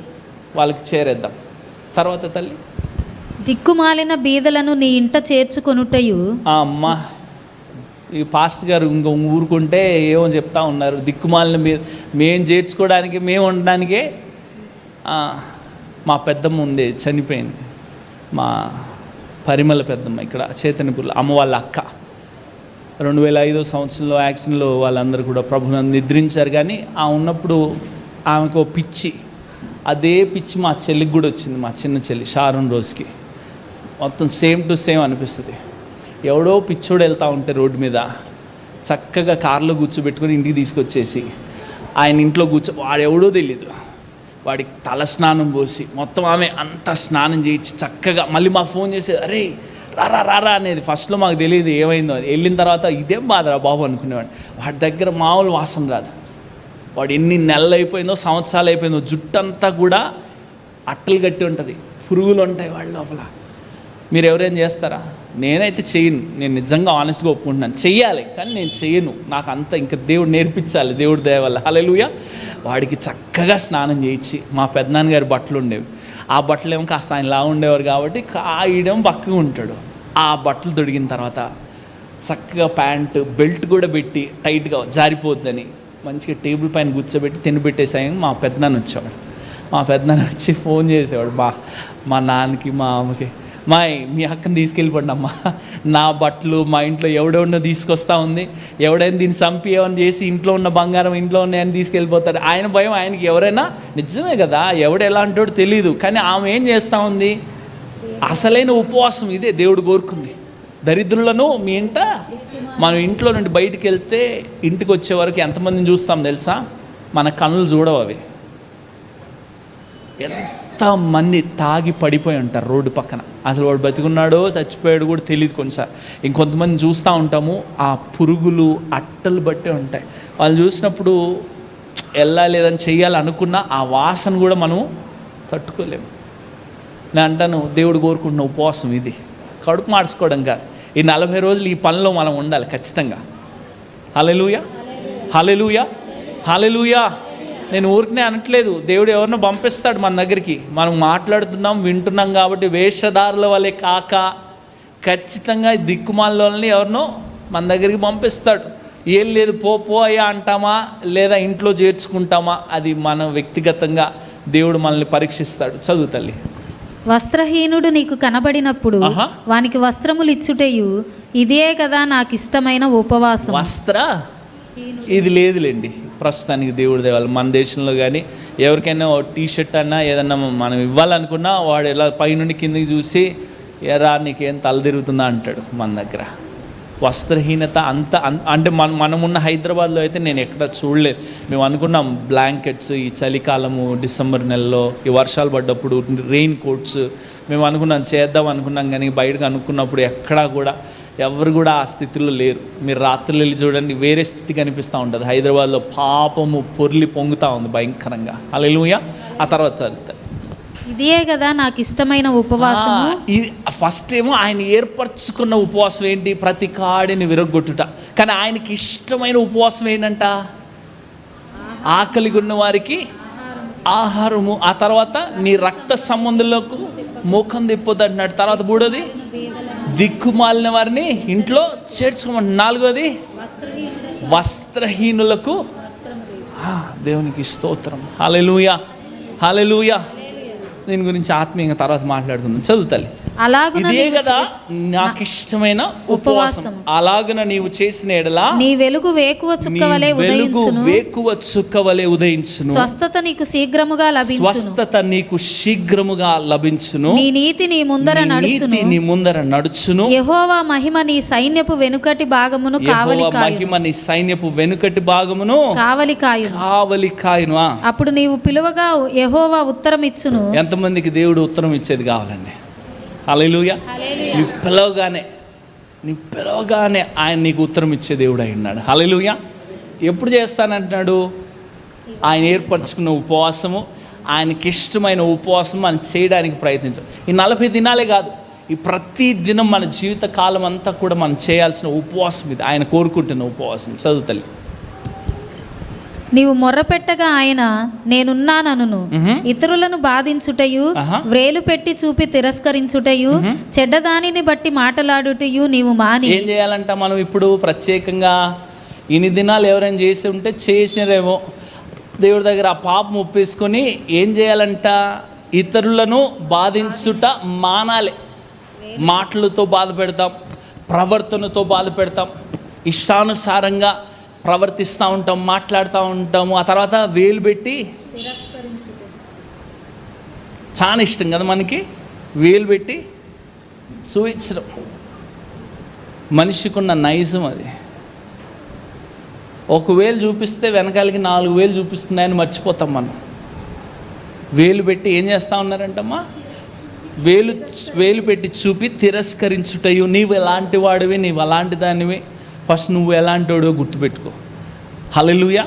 వాళ్ళకి చేరేద్దాం. తర్వాత తల్లి, దిక్కుమాలిన బీదలను నీ ఇంట చేర్చుకొనుటయు. అమ్మ, ఈ పాస్టర్ గారు ఇంకో ఊరుకుంటే ఏమో చెప్తా ఉన్నారు. దిక్కుమాలిన మీద మేము చేర్చుకోవడానికి, మేము ఉండడానికే. మా పెద్దమ్మ ఉండే, చనిపోయింది. మా పరిమళ పెద్దమ్మ, ఇక్కడ చైతన్యపూర్లో అమ్మ వాళ్ళ అక్క. 2005 సంవత్సరంలో యాక్సిడెంట్లో వాళ్ళందరూ కూడా ప్రభుని నిద్రించారు. కానీ ఆ ఉన్నప్పుడు ఆమెకు పిచ్చి, అదే పిచ్చి మా చెల్లికి కూడా వచ్చింది. మా చిన్న చెల్లి షారోన్ రోజుకి మొత్తం సేమ్ టు సేమ్ అనిపిస్తుంది. ఎవడో పిచ్చోడు వెళ్తూ ఉంటే రోడ్డు మీద చక్కగా కారులో కూర్చోబెట్టుకొని ఇంటికి తీసుకొచ్చేసి ఆయన ఇంట్లో వాడు ఎవడో తెలీదు, వాడికి తల స్నానం పోసి మొత్తం ఆమె అంతా స్నానం చేయించి చక్కగా మళ్ళీ మాకు ఫోన్ చేసేది, అరే రారా రారా అనేది. ఫస్ట్లో మాకు తెలియదు ఏమైందో. వెళ్ళిన తర్వాత ఇదేం బాధరా బాబు అనుకునేవాడు. వాడి దగ్గర మామూలు వాసన రాదు. వాడు ఎన్ని నెలలు అయిపోయిందో, సంవత్సరాలు అయిపోయిందో, జుట్టంతా కూడా అట్టలు కట్టి ఉంటుంది, పురుగులు ఉంటాయి వాళ్ళ లోపల. మీరు ఎవరైనా చేస్తారా? నేనైతే చేయను. నేను నిజంగా ఆనెస్ట్గా ఒప్పుకుంటున్నాను, చెయ్యాలి, కానీ నేను చేయను. నాకు అంత ఇంకా దేవుడు నేర్పించాలి, దేవుడి దయ వల్ల. హల్లెలూయా. వాడికి చక్కగా స్నానం చేయించి, మా పెద్దనాన్నగారి బట్టలు ఉండేవి, ఆ బట్టలు ఏమో కాస్త ఆయన లా ఉండేవారు కాబట్టి కాయడం పక్కగా ఉంటాడు. ఆ బట్టలు తొడిగిన తర్వాత చక్కగా ప్యాంటు బెల్ట్ కూడా పెట్టి టైట్గా జారిపోద్దని మంచిగా టేబుల్ పైన కూర్చోబెట్టి తినిపెట్టేసాయని మా పెద్దనాన్న వచ్చేవాడు. మా పెద్దనాన్న వచ్చి ఫోన్ చేసేవాడు మా నాన్నకి, మా అమ్మకి, మీ అక్కని తీసుకెళ్ళిపోండి అమ్మ, నా బట్టలు మా ఇంట్లో ఎవడెవడో తీసుకొస్తా ఉంది, ఎవడైనా దీన్ని చంపి ఏమైనా చేసి ఇంట్లో ఉన్న బంగారం ఇంట్లో ఉన్నాయని తీసుకెళ్ళిపోతాడు. ఆయన భయం ఆయనకి. ఎవరైనా నిజమే కదా, ఎవడు ఎలా అంటాడో తెలియదు, కానీ ఆమె ఏం చేస్తూ ఉంది? అసలైన ఉపవాసం ఇదే దేవుడు కోరుకుంది. దరిద్రులను మీ ఇంట, మనం ఇంట్లో నుండి బయటికి వెళ్తే ఇంటికి వచ్చే వరకు ఎంతమందిని చూస్తాం తెలుసా? మన కన్నులు చూడవు అవి. ఎంతమంది తాగి పడిపోయి ఉంటారు రోడ్డు పక్కన, అసలు వాడు బతికున్నాడో చచ్చిపోయాడు కూడా తెలియదు కొన్నిసార్లు. ఇంకొంతమంది చూస్తూ ఉంటాము, ఆ పురుగులు అట్టలు బట్టే ఉంటాయి. వాళ్ళు చూసినప్పుడు వెళ్ళాలేదని చెయ్యాలనుకున్నా ఆ వాసన కూడా మనం తట్టుకోలేము. నేను అంటాను, దేవుడు కోరుకుంటున్న ఉపవాసం ఇది. కడుపు మార్చుకోవడం కాదు, ఈ 40 రోజులు ఈ పనిలో మనం ఉండాలి ఖచ్చితంగా. హల్లెలూయా, హల్లెలూయా, హల్లెలూయా. నేను ఊరికనే అనట్లేదు, దేవుడు ఎవరినో పంపిస్తాడు మన దగ్గరికి. మనం మాట్లాడుతున్నాం, వింటున్నాం కాబట్టి వేషధారుల వలె కాక ఖచ్చితంగా దిక్కుమాలని ఎవరినో మన దగ్గరికి పంపిస్తాడు. ఏం లేదు పో అయ్యా అంటామా, లేదా ఇంట్లో చేర్చుకుంటామా, అది మన వ్యక్తిగతంగా దేవుడు మనల్ని పరీక్షిస్తాడు. చదువు తల్లి. వస్త్రహీనుడు నీకు కనబడినప్పుడు వానికి వస్త్రములు ఇచ్చుటయు ఇదే కదా నాకు ఇష్టమైన ఉపవాసం. ఇది లేదులేండి ప్రస్తుతానికి, దేవుడి దేవాలి. మన దేశంలో కానీ ఎవరికైనా టీషర్ట్ అన్నా ఏదన్నా మనం ఇవ్వాలనుకున్నా వాడు ఎలా పైనుండి కిందికి చూసి ఎరా నీకేం తల తిరుగుతుందా అంటాడు. మన దగ్గర వస్త్రహీనత అంత అంటే మనమున్న హైదరాబాద్లో అయితే నేను ఎక్కడ చూడలేదు. మేము అనుకున్నాం బ్లాంకెట్స్, ఈ చలికాలము డిసెంబర్ నెలలో ఈ వర్షాలు పడ్డప్పుడు రెయిన్ కోట్స్ మేము అనుకున్నాం చేద్దాం అనుకున్నాం, కానీ బయటకు అనుకున్నప్పుడు ఎక్కడా కూడా ఎవరు కూడా ఆ స్థితిలో లేరు. మీరు రాత్రులు వెళ్ళి చూడండి, వేరే స్థితి కనిపిస్తూ ఉంటుంది. హైదరాబాద్లో పాపము పొర్లి పొంగుతూ ఉంది భయంకరంగా. హల్లెలూయా. ఆ తర్వాత ఇదే కదా నాకు ఇష్టమైన ఉపవాసం. ఇది ఫస్ట్ ఏమో ఆయన ఏర్పరచుకున్న ఉపవాసం ఏంటి? ప్రతి కాడిని విరగొట్టుట. కానీ ఆయనకి ఇష్టమైన ఉపవాసం ఏంటంట? ఆకలిగా ఉన్న వారికి ఆహారము. ఆ తర్వాత నీ రక్త సంబంధులకు ముఖం తిప్పొద్దు అంటున్నాడు. తర్వాత మూడోది దిక్కుమాలిన వారిని ఇంట్లో చేర్చుకోమంటు. నాలుగోది వస్త్రహీనులకు. దేవునికి స్తోత్రం. హల్లెలూయా, హల్లెలూయా. దీని గురించి ఆత్మీయంగా తర్వాత మాట్లాడుకుందాం. చదువు తల్లి. ఇదే కదా నాకు ఇష్టమైన ఉపవాసం. అలాగున నీవు చేసిన ఎడలా నీ వెలుగు వేకువ చుక్కవలే ఉదయించును. వేకువ చుక్కవలే ఉదయించును. స్వస్థత నీకు శీఘ్రముగా లభించును. స్వస్థత నీకు శీఘ్రముగా లభించును. నీ నీతి నీ ముందర నడుచును. నీ ముందర నడుచును. యెహోవా మహిమ నీ సైన్యపు వెనుకటి భాగమును కావలి కాయును. మహిమ నీ సైన్యపు వెనుకటి భాగమును కావలి కాయును. అప్పుడు నీవు పిలువగా యెహోవా ఉత్తరం ఇచ్చును. ఎంతమందికి దేవుడు ఉత్తరం ఇచ్చేది కావాలండి? హల్లెలూయా. నీ పిలవగానే ఆయన నీకు ఉత్తరం ఇచ్చే దేవుడు అయి ఉన్నాడు. హల్లెలూయా. ఎప్పుడు చేస్తానంటున్నాడు? ఆయన ఏర్పరచుకున్న ఉపవాసము, ఆయనకి ఇష్టమైన ఉపవాసం మనం చేయడానికి ప్రయత్నించాం. ఈ 40 దినాలే కాదు, ఈ ప్రతి దినం మన జీవిత కాలం అంతా కూడా మనం చేయాల్సిన ఉపవాసం ఇది. ఆయన కోరుకుంటున్న ఉపవాసం. చదువు తల్లి. నీవు మొర్రపెట్టగా ఆయన నేనున్నానను. ఇతరులను బాధించుటయు, వ్రేలు పెట్టి చూపి తిరస్కరించుటయు, చెడ్డదానిని బట్టి మాటలాడుటయు నీవు మాని. ఏం చేయాలంట? మనం ఇప్పుడు ప్రత్యేకంగా ఇన్ని దినాలు ఎవరైనా చేసి ఉంటే చేసిరేమో, దేవుడి దగ్గర ఆ పాపం ఒప్పేసుకొని ఏం చేయాలంట? ఇతరులను బాధించుట మానాలి. మాటలతో బాధ పెడతాం, ప్రవర్తనతో బాధ పెడతాం, ఇష్టానుసారంగా ప్రవర్తిస్తూ ఉంటాం, మాట్లాడుతూ ఉంటాము. ఆ తర్వాత వేలు పెట్టి, చాలా ఇష్టం కదా మనకి వేలు పెట్టి చూపించడం. మనిషికున్న నైజం అది. ఒక వేలు చూపిస్తే వెనకాలకి 4 వేలు చూపిస్తున్నాయని మర్చిపోతాం మనం. వేలు పెట్టి ఏం చేస్తూ ఉన్నారంటమ్మా? వేలు పెట్టి చూపి తిరస్కరించుటయు. నీవు ఎలాంటి వాడివి, నీవు అలాంటి దానివి, ఫస్ట్ నువ్వు ఎలాంటి వాడివో గుర్తుపెట్టుకో. హల్లెలూయా.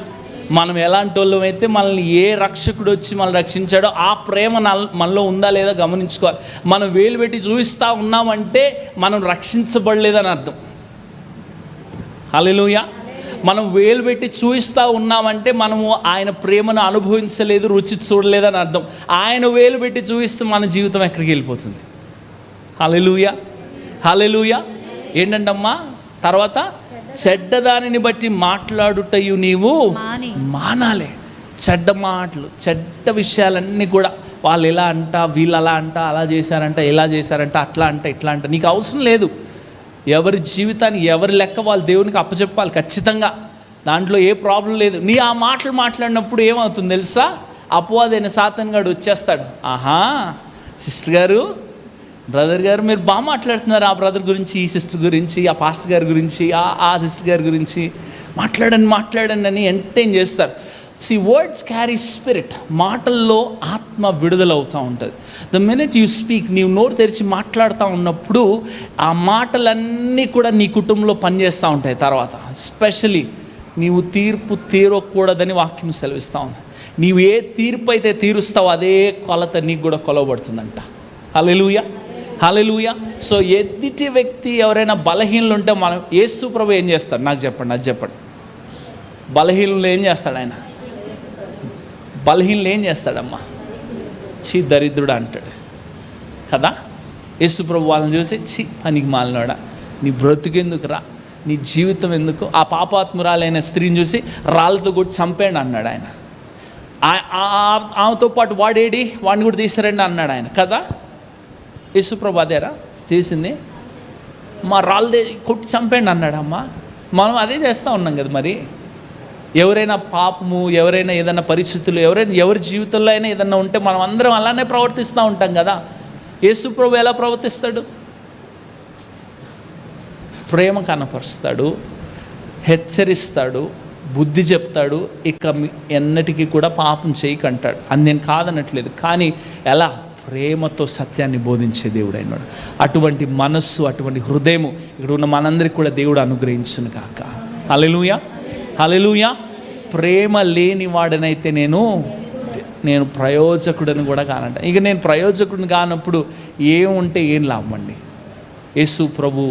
మనం ఎలాంటి వాళ్ళం అయితే మనల్ని ఏ రక్షకుడు వచ్చి మనల్ని రక్షించాడో ఆ ప్రేమ మనలో ఉందా లేదా గమనించుకోవాలి. మనం వేలు పెట్టి చూపిస్తూ ఉన్నామంటే మనం రక్షించబడలేదని అర్థం. హల్లెలూయా. మనం వేలు పెట్టి చూపిస్తూ ఉన్నామంటే మనము ఆయన ప్రేమను అనుభవించలేదు, రుచి చూడలేదని అర్థం. ఆయన వేలు పెట్టి చూపిస్తే మన జీవితం ఎక్కడికి వెళ్ళిపోతుంది. హల్లెలూయా, హల్లెలూయా. ఏంటంటమ్మా తర్వాత, చెడ్డదానిని బట్టి మాట్లాడుటయు నీవు మానాలి. చెడ్డ మాటలు, చెడ్డ విషయాలన్నీ కూడా, వాళ్ళు ఇలా అంట, వీళ్ళు అలా అంట, అలా చేశారంట, ఇలా చేశారంట, అట్లా అంట, ఇట్లా అంట, నీకు అవసరం లేదు. ఎవరి జీవితాన్ని ఎవరి లెక్క వాళ్ళు దేవునికి అప్పచెప్పాలి ఖచ్చితంగా. దాంట్లో ఏ ప్రాబ్లం లేదు. నీ ఆ మాటలు మాట్లాడినప్పుడు ఏమవుతుంది తెలుసా? అపవాదైన సాతాను గాడు వచ్చేస్తాడు. ఆహా, సిస్టర్ గారు, బ్రదర్ గారు, మీరు బాగా మాట్లాడుతున్నారు ఆ బ్రదర్ గురించి, ఈ సిస్టర్ గురించి, ఆ పాస్టర్ గారి గురించి, ఆ సిస్టర్ గారి గురించి మాట్లాడండి అని ఎంటర్టైన్ చేస్తారు. Words carry spirit. మాటల్లో ఆత్మ విడుదలవుతూ ఉంటుంది. ద మినిట్ యూ స్పీక్, నీవు నోరు తెరిచి మాట్లాడుతూ ఉన్నప్పుడు ఆ మాటలన్నీ కూడా నీ కుటుంబంలో పనిచేస్తూ ఉంటాయి. తర్వాత స్పెషలీ నీవు తీర్పు తీరకూడదని వాక్యం సెలవిస్తూ ఉంది. నీవు ఏ తీర్పు అయితే తీరుస్తావో అదే కొలత నీకు కూడా కొలవబడుతుందంట. హల్లెలూయా, హల్లెలూయా. సో ఎదుటి వ్యక్తి ఎవరైనా బలహీనలు ఉంటే మనం, యేసు ప్రభు ఏం చేస్తాడు నాకు చెప్పండి, అది చెప్పండి. బలహీనలు ఏం చేస్తాడు ఆయన? బలహీనలు ఏం చేస్తాడమ్మా? ఛీ దరిద్రుడు అంటాడు కదా. యేసు ప్రభు వాళ్ళని చూసి, ఛీ పనికి మాలినోడా, నీ బ్రతుకెందుకు రా, నీ జీవితం ఎందుకు? ఆ పాపాత్మురాలైన స్త్రీని చూసి రాళ్ళతో కొట్టి చంపేయండి అన్నాడు ఆయన. ఆమెతో పాటు వాడేడి, వాడిని కూడా తీసారండి అన్నాడు ఆయన కదా. యేసుప్రభు అదేరా చేసింది, మా రాళ్ళదే కొట్టి చంపేయండి అన్నాడు. అమ్మ, మనం అదే చేస్తూ ఉన్నాం కదా. మరి ఎవరైనా పాపము, ఎవరైనా ఏదైనా పరిస్థితులు, ఎవరి జీవితంలో అయినా ఏదైనా ఉంటే మనం అందరం అలానే ప్రవర్తిస్తూ ఉంటాం కదా. యేసుప్రభు ఎలా ప్రవర్తిస్తాడు? ప్రేమ కనపరుస్తాడు, హెచ్చరిస్తాడు, బుద్ధి చెప్తాడు, ఇక ఎన్నటికీ కూడా పాపం చేయకంటాడు. అని నేను కాదనట్లేదు, కానీ ఎలా? ప్రేమతో సత్యాన్ని బోధించే దేవుడు అయినాడు. అటువంటి మనస్సు, అటువంటి హృదయము ఇక్కడ ఉన్న మనందరికీ కూడా దేవుడు అనుగ్రహించును కాక. హల్లెలూయా, హల్లెలూయా. ప్రేమ లేని వాడనైతే నేను ప్రయోజకుడని కూడా కానంట. ఇక నేను ప్రయోజకుడిని కానప్పుడు ఏముంటే ఏం లాభమండి? యేసు ప్రభు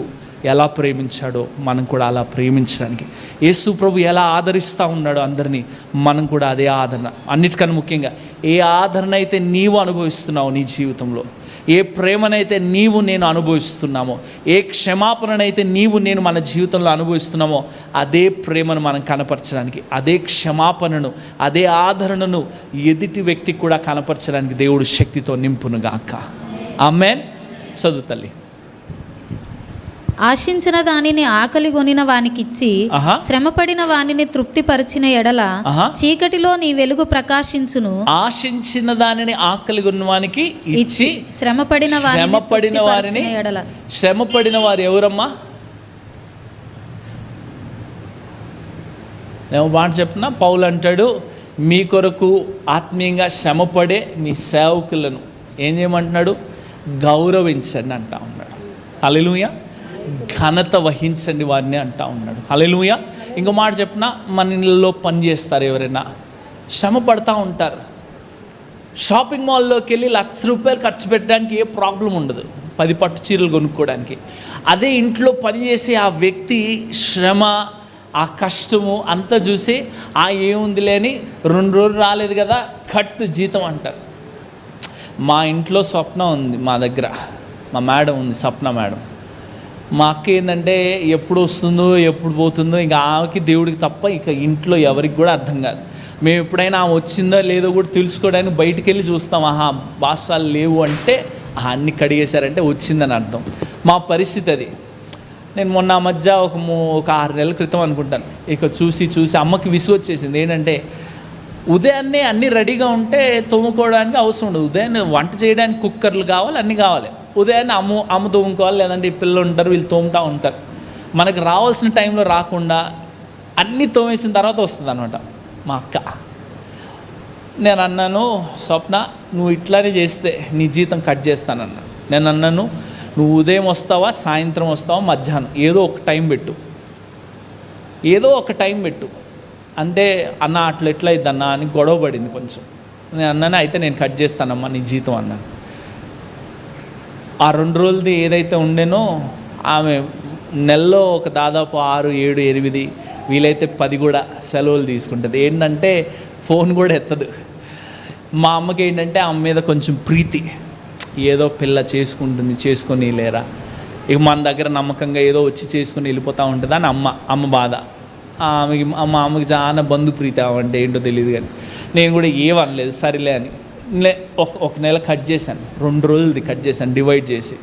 ఎలా ప్రేమించాడో మనం కూడా అలా ప్రేమించడానికి, యేసు ప్రభు ఎలా ఆదరిస్తూ ఉన్నాడో అందరినీ, మనం కూడా అదే ఆదరణ. అన్నిటికన్నా ముఖ్యంగా ఏ ఆదరణ అయితే నీవు అనుభవిస్తున్నావో నీ జీవితంలో, ఏ ప్రేమనైతే నేను అనుభవిస్తున్నామో, ఏ క్షమాపణనైతే నేను మన జీవితంలో అనుభవిస్తున్నామో, అదే ప్రేమను మనం కనపరచడానికి, అదే క్షమాపణను, అదే ఆదరణను ఎదుటి వ్యక్తికి కూడా కనపరచడానికి దేవుడు శక్తితో నింపునుగాక. ఆమేన్. చదువు తల్లి. ఆశించిన దానిని ఆకలి కొనిన వానికిచ్చి శ్రమపడిన వానిని తృప్తిపరిచిన ఎడల చీకటిలో నీ వెలుగు ప్రకాశించును. ఆశించిన దానిని ఆకలి కొన్న వానికి ఇచ్చి శ్రమపడిన వారిని ఎడల. శ్రమపడిన వారు ఎవరమ్మా? నేను మాట చెప్పిన, పౌలు అంటాడు, మీ కొరకు ఆత్మీయంగా శ్రమపడే మీ సేవకులను ఏం చేయమంటున్నాడు? గౌరవించండి అంటా ఉన్నాడు. హల్లెలూయా. ఘనత వహించండి వారిని అంటా ఉన్నాడు. హల్లెలూయా. ఇంకో మాట చెప్పిన, మన ఇళ్ళలో పని చేస్తారు ఎవరైనా, శ్రమ పడతా ఉంటారు. షాపింగ్ మాల్లోకి వెళ్ళి ₹1,00,000 ఖర్చు పెట్టడానికి ఏ ప్రాబ్లం ఉండదు, 10 పట్టు చీరలు కొనుక్కోవడానికి. అదే ఇంట్లో పనిచేసే ఆ వ్యక్తి శ్రమ, ఆ కష్టము అంతా చూసి, ఏముందిలే అని 2 రోజులు రాలేదు కదా కట్టు జీతం అంటారు. మా ఇంట్లో స్వప్న ఉంది, మా దగ్గర మా మేడం ఉంది, స్వప్న మేడం. మా అక్క ఏంటంటే ఎప్పుడు వస్తుందో ఎప్పుడు పోతుందో, ఇంకా ఆమెకి దేవుడికి తప్ప ఇక ఇంట్లో ఎవరికి కూడా అర్థం కాదు. మేము ఎప్పుడైనా ఆమె వచ్చిందో లేదో కూడా తెలుసుకోవడానికి బయటికి వెళ్ళి చూస్తాం. బాసాలు లేవు అంటే అన్నీ కడిగేశారంటే వచ్చిందని అర్థం. మా పరిస్థితి అది. నేను మొన్న మధ్య ఒక 6 నెలల క్రితం అనుకుంటాను, ఇక చూసి అమ్మకి విసుగు వచ్చేసింది. ఏంటంటే ఉదయాన్నే అన్నీ రెడీగా ఉంటే తోముకోవడానికి అవసరం ఉండదు. ఉదయాన్నే వంట చేయడానికి కుక్కర్లు కావాలి, అన్నీ కావాలి. ఉదయాన్నే అమ్మ తోముకోవాలి, లేదంటే ఈ పిల్లలు ఉంటారు, వీళ్ళు తోముతూ ఉంటారు. మనకు రావాల్సిన టైంలో రాకుండా అన్నీ తోమేసిన తర్వాత వస్తుంది అనమాట మా అక్క. నేను అన్నాను, స్వప్న నువ్వు ఇట్లానే చేస్తే నీ జీతం కట్ చేస్తానన్నా. నేను అన్నాను, నువ్వు ఉదయం వస్తావా, సాయంత్రం వస్తావా, మధ్యాహ్నం, ఏదో ఒక టైం పెట్టు. అంటే అన్న అట్లా ఎట్లయిద్ది అన్న అని గొడవ పడింది కొంచెం. నేను అన్నాను అయితే నేను కట్ చేస్తానమ్మా నీ జీతం అన్నాను. ఆ 2 రోజులది ఏదైతే ఉండేనో ఆమె నెలలో ఒక దాదాపు 6, 7, 8 వీలైతే 10 కూడా సెలవులు తీసుకుంటుంది. ఏంటంటే ఫోన్ కూడా ఎత్తదు. మా అమ్మకి ఏంటంటే ఆమె మీద కొంచెం ప్రీతి, ఏదో పిల్ల చేసుకొని లేరా, ఇక మన దగ్గర నమ్మకంగా ఏదో వచ్చి చేసుకుని వెళ్ళిపోతూ ఉంటుంది అని అమ్మ బాధ. మా అమ్మకి చాలా బంధు ప్రీతి అంటే ఏంటో తెలియదు. కానీ నేను కూడా ఏమనలేదు, సరేలే అని ఒక నెల కట్ చేశాను. 2 రోజులది కట్ చేశాను, డివైడ్ చేసి.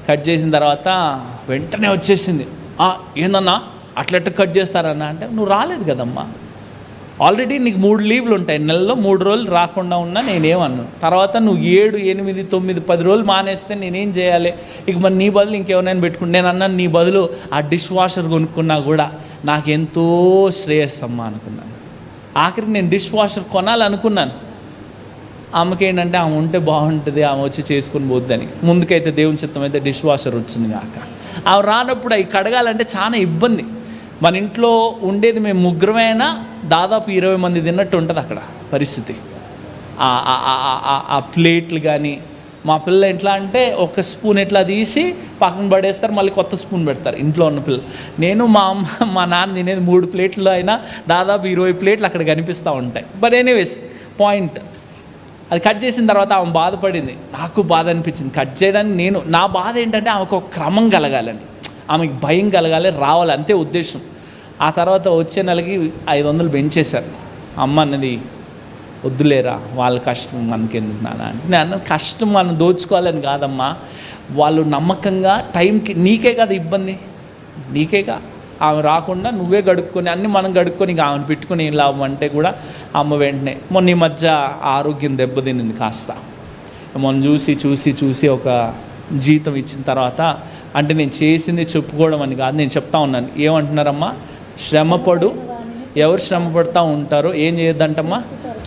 కట్ చేసిన తర్వాత వెంటనే వచ్చేసింది, ఏందన్నా అట్లా కట్ చేస్తారన్నా అంటే, నువ్వు రాలేదు కదమ్మా, ఆల్రెడీ నీకు 3 లీవ్లు ఉంటాయి, నెలలో 3 రోజులు రాకుండా ఉన్నా నేనేమన్నాను. తర్వాత నువ్వు 7, 8, 9, 10 రోజులు మానేస్తే నేనేం చేయాలి, ఇక మరి నీ బదులు ఇంకెవరైనా పెట్టుకుంటే. నేను అన్నాను నీ బదులు ఆ డిష్ వాషర్ కొనుక్కున్నా కూడా నాకెంతో శ్రేయస్సమ్మా అనుకున్నాను. ఆఖరికి నేను డిష్ వాషర్ కొనాలనుకున్నాను. ఆమెకి ఏంటంటే ఆమె ఉంటే బాగుంటుంది, ఆమె వచ్చి చేసుకుని పోద్దని. ముందుకైతే దేవుని చిత్తం అయితే డిష్ వాషర్ వచ్చింది కాక. ఆమె రానప్పుడు అవి కడగాలంటే చాలా ఇబ్బంది. మన ఇంట్లో ఉండేది మేము 3 దాదాపు 20 మంది తిన్నట్టు ఉంటుంది అక్కడ పరిస్థితి. ఆ ప్లేట్లు కానీ, మా పిల్ల ఎట్లా అంటే ఒక స్పూన్ ఎట్లా తీసి పక్కన పడేస్తారు, మళ్ళీ కొత్త స్పూన్ పెడతారు ఇంట్లో ఉన్న పిల్లలు. నేను మా అమ్మ మా నాన్న తినేది 3 ప్లేట్లు అయినా దాదాపు 20 ప్లేట్లు అక్కడ కనిపిస్తూ ఉంటాయి. బట్ ఎనీవేస్ పాయింట్, అది కట్ చేసిన తర్వాత ఆమె బాధపడింది, నాకు బాధ అనిపించింది కట్ చేయడానికి. నా బాధ ఏంటంటే ఆమెకు ఒక క్రమం కలగాలని, ఆమెకు భయం కలగాలి, రావాలి, అంతే ఉద్దేశం. ఆ తర్వాత వచ్చే నెలకి 500 పెంచేశారు. అమ్మ అన్నది వద్దులేరా, వాళ్ళ కష్టం మనకెందుకు నాన్న అంటే. నేను అన్న కష్టం మనం దోచుకోవాలని కాదమ్మా, వాళ్ళు నమ్మకంగా టైంకి, నీకే కదా ఇబ్బంది, నీకేగా. ఆమె రాకుండా నువ్వే గడుక్కొని అన్నీ మనం గడుక్కొని ఇక ఆమెను పెట్టుకొని ఏం లాభం అంటే కూడా అమ్మ వెంటనే మొన్న ఈ మధ్య ఆరోగ్యం దెబ్బతినింది కాస్త. మొన్న చూసి ఒక జీతం ఇచ్చిన తర్వాత, అంటే నేను చేసింది చెప్పుకోవడం అని కాదు, నేను చెప్తా ఉన్నాను. ఏమంటున్నారమ్మా, శ్రమపడు, ఎవరు శ్రమపడుతూ ఉంటారో ఏం చేయొద్దంటమ్మా,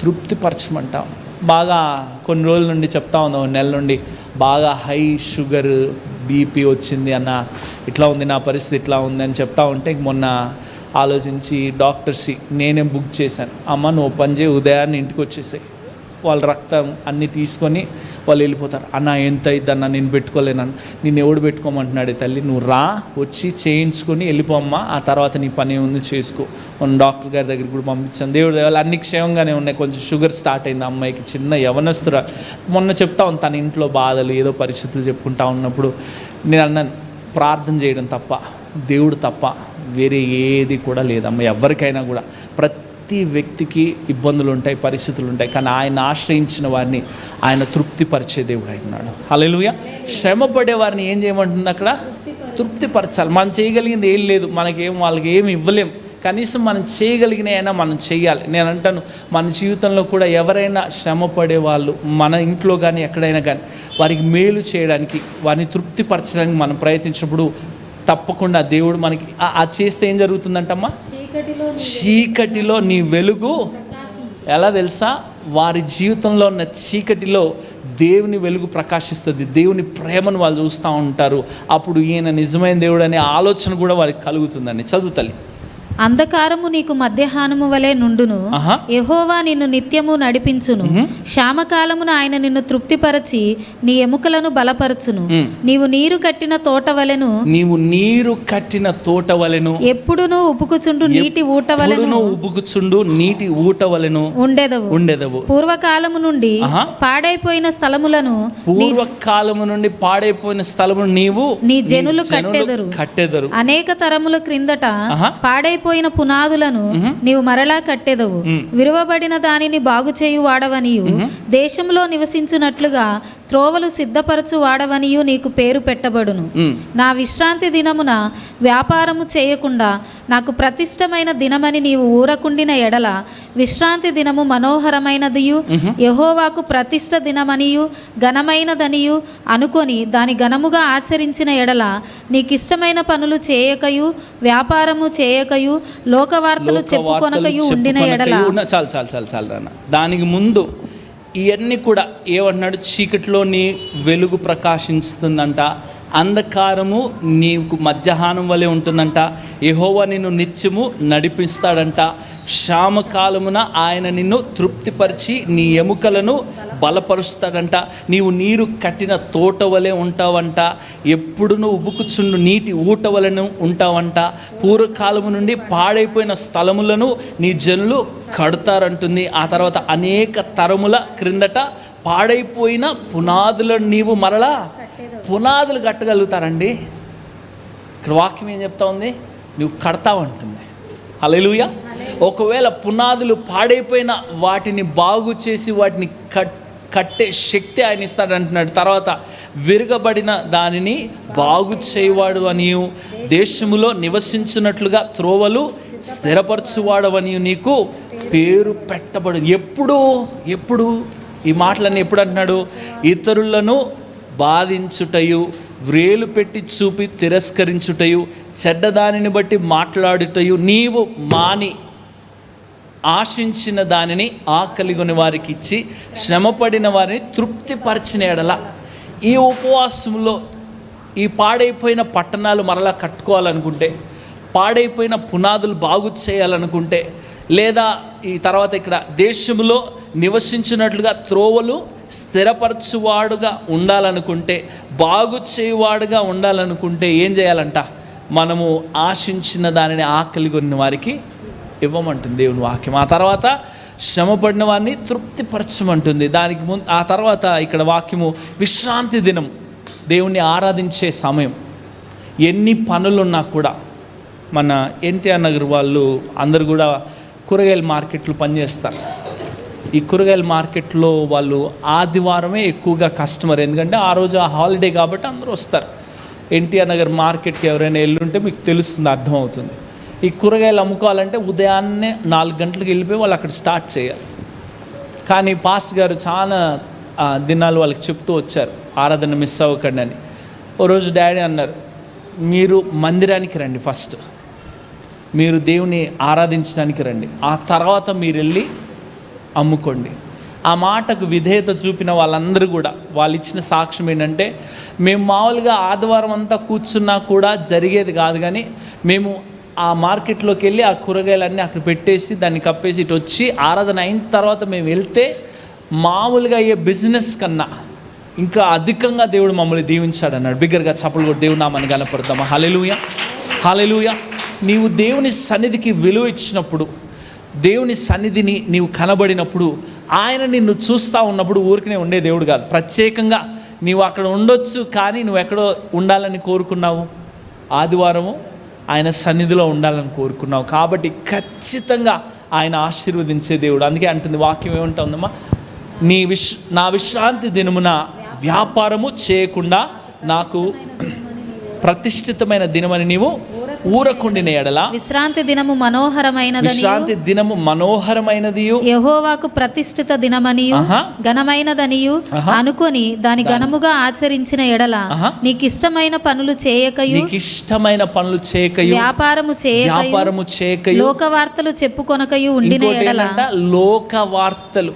తృప్తిపరచమంటాం. బాగా కొన్ని రోజుల నుండి చెప్తా ఉన్నాం, 1 నెల నుండి బాగా హై షుగర్ బీపీ వచ్చింది అన్న, ఇట్లా ఉంది నా పరిస్థితి, ఇట్లా ఉంది అని చెప్తా ఉంటే మొన్న ఆలోచించి డాక్టర్స్ నేనే బుక్ చేశాను. అమ్మ నువ్వు పని చేయి, ఉదయాన్నే ఇంటికి వచ్చేసాయి, వాళ్ళ రక్తం అన్నీ తీసుకొని వాళ్ళు వెళ్ళిపోతారు. అన్న ఎంత అయిద్దన్న, నేను పెట్టుకోలేనన్న. నేను ఎవడు పెట్టుకోమంటున్నాడే తల్లి, నువ్వు రా, వచ్చి చేయించుకొని వెళ్ళిపోమ్మా, ఆ తర్వాత నీ పని ఉంది చేసుకో. మొన్న డాక్టర్ గారి దగ్గరికి కూడా పంపించాను. దేవుడి దేవాలు అన్ని క్షేమంగానే ఉన్నాయి. కొంచెం షుగర్ స్టార్ట్ అయింది అమ్మాయికి, చిన్న యవనస్తురా. మొన్న చెప్తా ఉంది తన ఇంట్లో బాధలు, ఏదో పరిస్థితులు చెప్పుకుంటా ఉన్నప్పుడు నేను అన్నాను, ప్రార్థన చేయడం తప్ప, దేవుడు తప్ప వేరే ఏది కూడా లేదమ్మా. ఎవరికైనా కూడా ప్రతి వ్యక్తికి ఇబ్బందులు ఉంటాయి, పరిస్థితులు ఉంటాయి, కానీ ఆయన ఆశ్రయించిన వారిని ఆయన తృప్తిపరిచే దేవుడు అయినాడు. హల్లెలూయా. శ్రమపడే వారిని ఏం చేయమంటుంది అక్కడ, తృప్తిపరచాలి. మనం చేయగలిగింది ఏం లేదు, మనకేం వాళ్ళకి ఏమి ఇవ్వలేం, కనీసం మనం చేయగలిగిన అయినా మనం చేయాలి. నేను అంటాను, మన జీవితంలో కూడా ఎవరైనా శ్రమపడే వాళ్ళు మన ఇంట్లో కానీ ఎక్కడైనా కానీ వారికి మేలు చేయడానికి, వారిని తృప్తిపరచడానికి మనం ప్రయత్నించినప్పుడు తప్పకుండా దేవుడు మనకి అది చేస్తే ఏం జరుగుతుందంటమ్మా, చీకటిలో నీ వెలుగు ఎలా తెలుసా, వారి జీవితంలో ఉన్న చీకటిలో దేవుని వెలుగు ప్రకాశిస్తుంది, దేవుని ప్రేమను వాళ్ళు చూస్తూ ఉంటారు. అప్పుడు ఈయన నిజమైన దేవుడు అనే ఆలోచన కూడా వారికి కలుగుతుందండి. చదువుతలే. అంధకారము నీకు మధ్యాహ్నము వలె నుండును, యెహోవా నిన్ను నిత్యము నడిపించును. శ్యామకాలమున ఆయన నిన్ను తృప్తిపరచి నీ ఎముకలను బలపరచును. నీవు నీరు కట్టిన తోట వలెను ఎప్పుడునూ ఉబుకుచుండు నీటి ఊట వలెను ఉండెదవు. పూర్వకాలము నుండి పాడైపోయిన స్థలములను నీవు నీ జనులు కట్టెదరు. అనేక తరముల క్రిందట పాడైపోయిన పునాదులను నీవు మరలా కట్టెదవు. విరువబడిన దానిని బాగు చేయు వాడవనియు, దేశంలో నివసించున్నట్లుగా త్రోవలు సిద్ధపరచు వాడవనియు నీకు పేరు పెట్టబడును. నా విశ్రాంతి దినమున వ్యాపారము చేయకుండా నాకు ప్రతిష్టమైన దినమని నీవు ఊరకుండిన ఎడల, విశ్రాంతి దినము మనోహరమైనదియు యెహోవాకు ప్రతిష్ట దినమనియు ఘనమైనదనియు అనుకొని దాని ఘనముగా ఆచరించిన ఎడల, నీకిష్టమైన పనులు చేయకయు వ్యాపారము చేయకయు లోకవార్తలు చెప్పుకొనకయు ఉండిన ఎడల. చాలు దానికి ముందు ఇవన్నీ కూడా ఏమంటున్నాడు, చీకటిలో నీ వెలుగు ప్రకాశిస్తుందంట. అంధకారము నీకు మధ్యాహ్నం వలె ఉంటుందంట. యెహోవా నిన్ను నిత్యము నడిపిస్తాడంట. క్షామకాలమున ఆయన నిన్ను తృప్తిపరిచి నీ ఎముకలను బలపరుస్తాడంట. నీవు నీరు కట్టిన తోట వలె ఉంటావంట. ఎప్పుడును ఉబుకుచుండు నీటి ఊట వలెను ఉంటావంట. పూర్వకాలము నుండి పాడైపోయిన స్థలములను నీ జనులు కడతారంటుంది. ఆ తర్వాత అనేక తరముల క్రిందట పాడైపోయిన పునాదులను నీవు మరలా పునాదులు కట్టగలుగుతారండి. ఇక్కడ వాక్యం ఏం చెప్తా ఉంది? నువ్వు కడతావంటుంది. హల్లెలూయా. ఒకవేళ పునాదులు పాడైపోయిన వాటిని బాగు చేసి వాటిని కట్టే శక్తి ఆయన ఇస్తాడంటున్నాడు. తర్వాత విరగబడిన దానిని బాగు చేయవాడు అనియు, దేశములో నివసించినట్లుగా త్రోవలు స్థిరపరచువాడవని నీకు పేరు పెట్టబడు. ఎప్పుడు ఈ మాటలన్నీ ఎప్పుడు అంటున్నాడు? ఇతరులను బాధించుటయు, వ్రేలు పెట్టి చూపి తిరస్కరించుటయు, చెడ్డదానిని బట్టి మాట్లాడుటయు నీవు మాని ఆశించిన దానిని ఆకలిగొని వారికి ఇచ్చి శ్రమపడిన వారిని తృప్తిపరిచిన ఎడల. ఈ ఉపవాసంలో ఈ పాడైపోయిన పట్టణాలు మరలా కట్టుకోవాలనుకుంటే, పాడైపోయిన పునాదులు బాగు చేయాలనుకుంటే, లేదా ఈ తర్వాత ఇక్కడ దేశంలో నివసించినట్లుగా త్రోవలు స్థిరపరచువాడుగా ఉండాలనుకుంటే, బాగు చేయువాడుగా ఉండాలనుకుంటే ఏం చేయాలంట? మనము ఆశించిన దానిని ఆకలిగొన్న వారికి ఇవ్వమంటుంది దేవుని వాక్యం. ఆ తర్వాత శ్రమపడిన వారిని తృప్తిపరచమంటుంది. దానికి ముందు ఆ తర్వాత ఇక్కడ వాక్యము విశ్రాంతి దినం, దేవుణ్ణి ఆరాధించే సమయం. ఎన్ని పనులున్నా కూడా మన ఎన్టీఆర్ నగర్ వాళ్ళు అందరూ కూడా కూరగాయల మార్కెట్లు పనిచేస్తారు. ఈ కూరగాయల మార్కెట్లో వాళ్ళు ఆదివారమే ఎక్కువగా కస్టమర్, ఎందుకంటే ఆ రోజు ఆ హాలిడే కాబట్టి అందరూ వస్తారు. ఎన్టీఆర్ నగర్ మార్కెట్కి ఎవరైనా వెళ్ళుంటే మీకు తెలుస్తుంది, అర్థమవుతుంది. ఈ కూరగాయలు అమ్ముకోవాలంటే ఉదయాన్నే 4 గంటలకు వెళ్ళిపోయి వాళ్ళు అక్కడ స్టార్ట్ చేయాలి. కానీ పాస్టర్ గారు చాలా దినాలు వాళ్ళకి చెప్తూ వచ్చారు, ఆరాధన మిస్ అవ్వకండి అని. ఓ రోజు డాడీ అన్నారు, మీరు మందిరానికి రండి, ఫస్ట్ మీరు దేవుని ఆరాధించడానికి రండి, ఆ తర్వాత మీరు వెళ్ళి అమ్ముకోండి. ఆ మాటకు విధేయత చూపిన వాళ్ళందరూ కూడా వాళ్ళు ఇచ్చిన సాక్ష్యం ఏంటంటే, మేము మామూలుగా ఆదివారం అంతా కూర్చున్నా కూడా జరిగేది కాదు, కానీ మేము ఆ మార్కెట్లోకి వెళ్ళి ఆ కూరగాయలన్నీ అక్కడ పెట్టేసి దాన్ని కప్పేసి ఇటు వచ్చి ఆరాధన అయిన తర్వాత మేము వెళ్తే మామూలుగా అయ్యే బిజినెస్ కన్నా ఇంకా అధికంగా దేవుడు మమ్మల్ని దీవించాడు అన్నాడు. బిగ్గరగా చప్పలు కూడా దేవుని నామాన్ని గణపరుద్దామా. హల్లెలూయా, హల్లెలూయా. నీవు దేవుని సన్నిధికి విలువ ఇచ్చినప్పుడు, దేవుని సన్నిధిని నీవు కనబడినప్పుడు, ఆయన నిన్ను చూస్తూ ఉన్నప్పుడు ఊరికనే ఉండే దేవుడు కాదు. ప్రత్యేకంగా నీవు అక్కడ ఉండొచ్చు, కానీ నువ్వు ఎక్కడో ఉండాలని కోరుకున్నావు, ఆదివారము ఆయన సన్నిధిలో ఉండాలని కోరుకున్నావు. కాబట్టి ఖచ్చితంగా ఆయన ఆశీర్వదించే దేవుడు. అందుకే అంటుంది వాక్యం ఏమంటుందమ్మా, నా విశ్రాంతి దినమున వ్యాపారము చేయకుండా నాకు ప్రతిష్ఠితమైన దినమని నీవు ఊరకుండిన ఎడల విశ్రాంతి దినము మనోహరమైనది, విశ్రాంతి దినము మనోహరమైనదియు యెహోవాకు ప్రతిష్ఠిత దినమనియు ఘనమైనదనియు అనుకొని దాని ఘనముగా ఆచరించిన ఎడల నీకు ఇష్టమైన పనులు చేయకయు, వ్యాపారము చేయకయు, లోకవార్తలు చెప్పుకొనకయు ఉండిన ఎడల. లోకవార్తలు,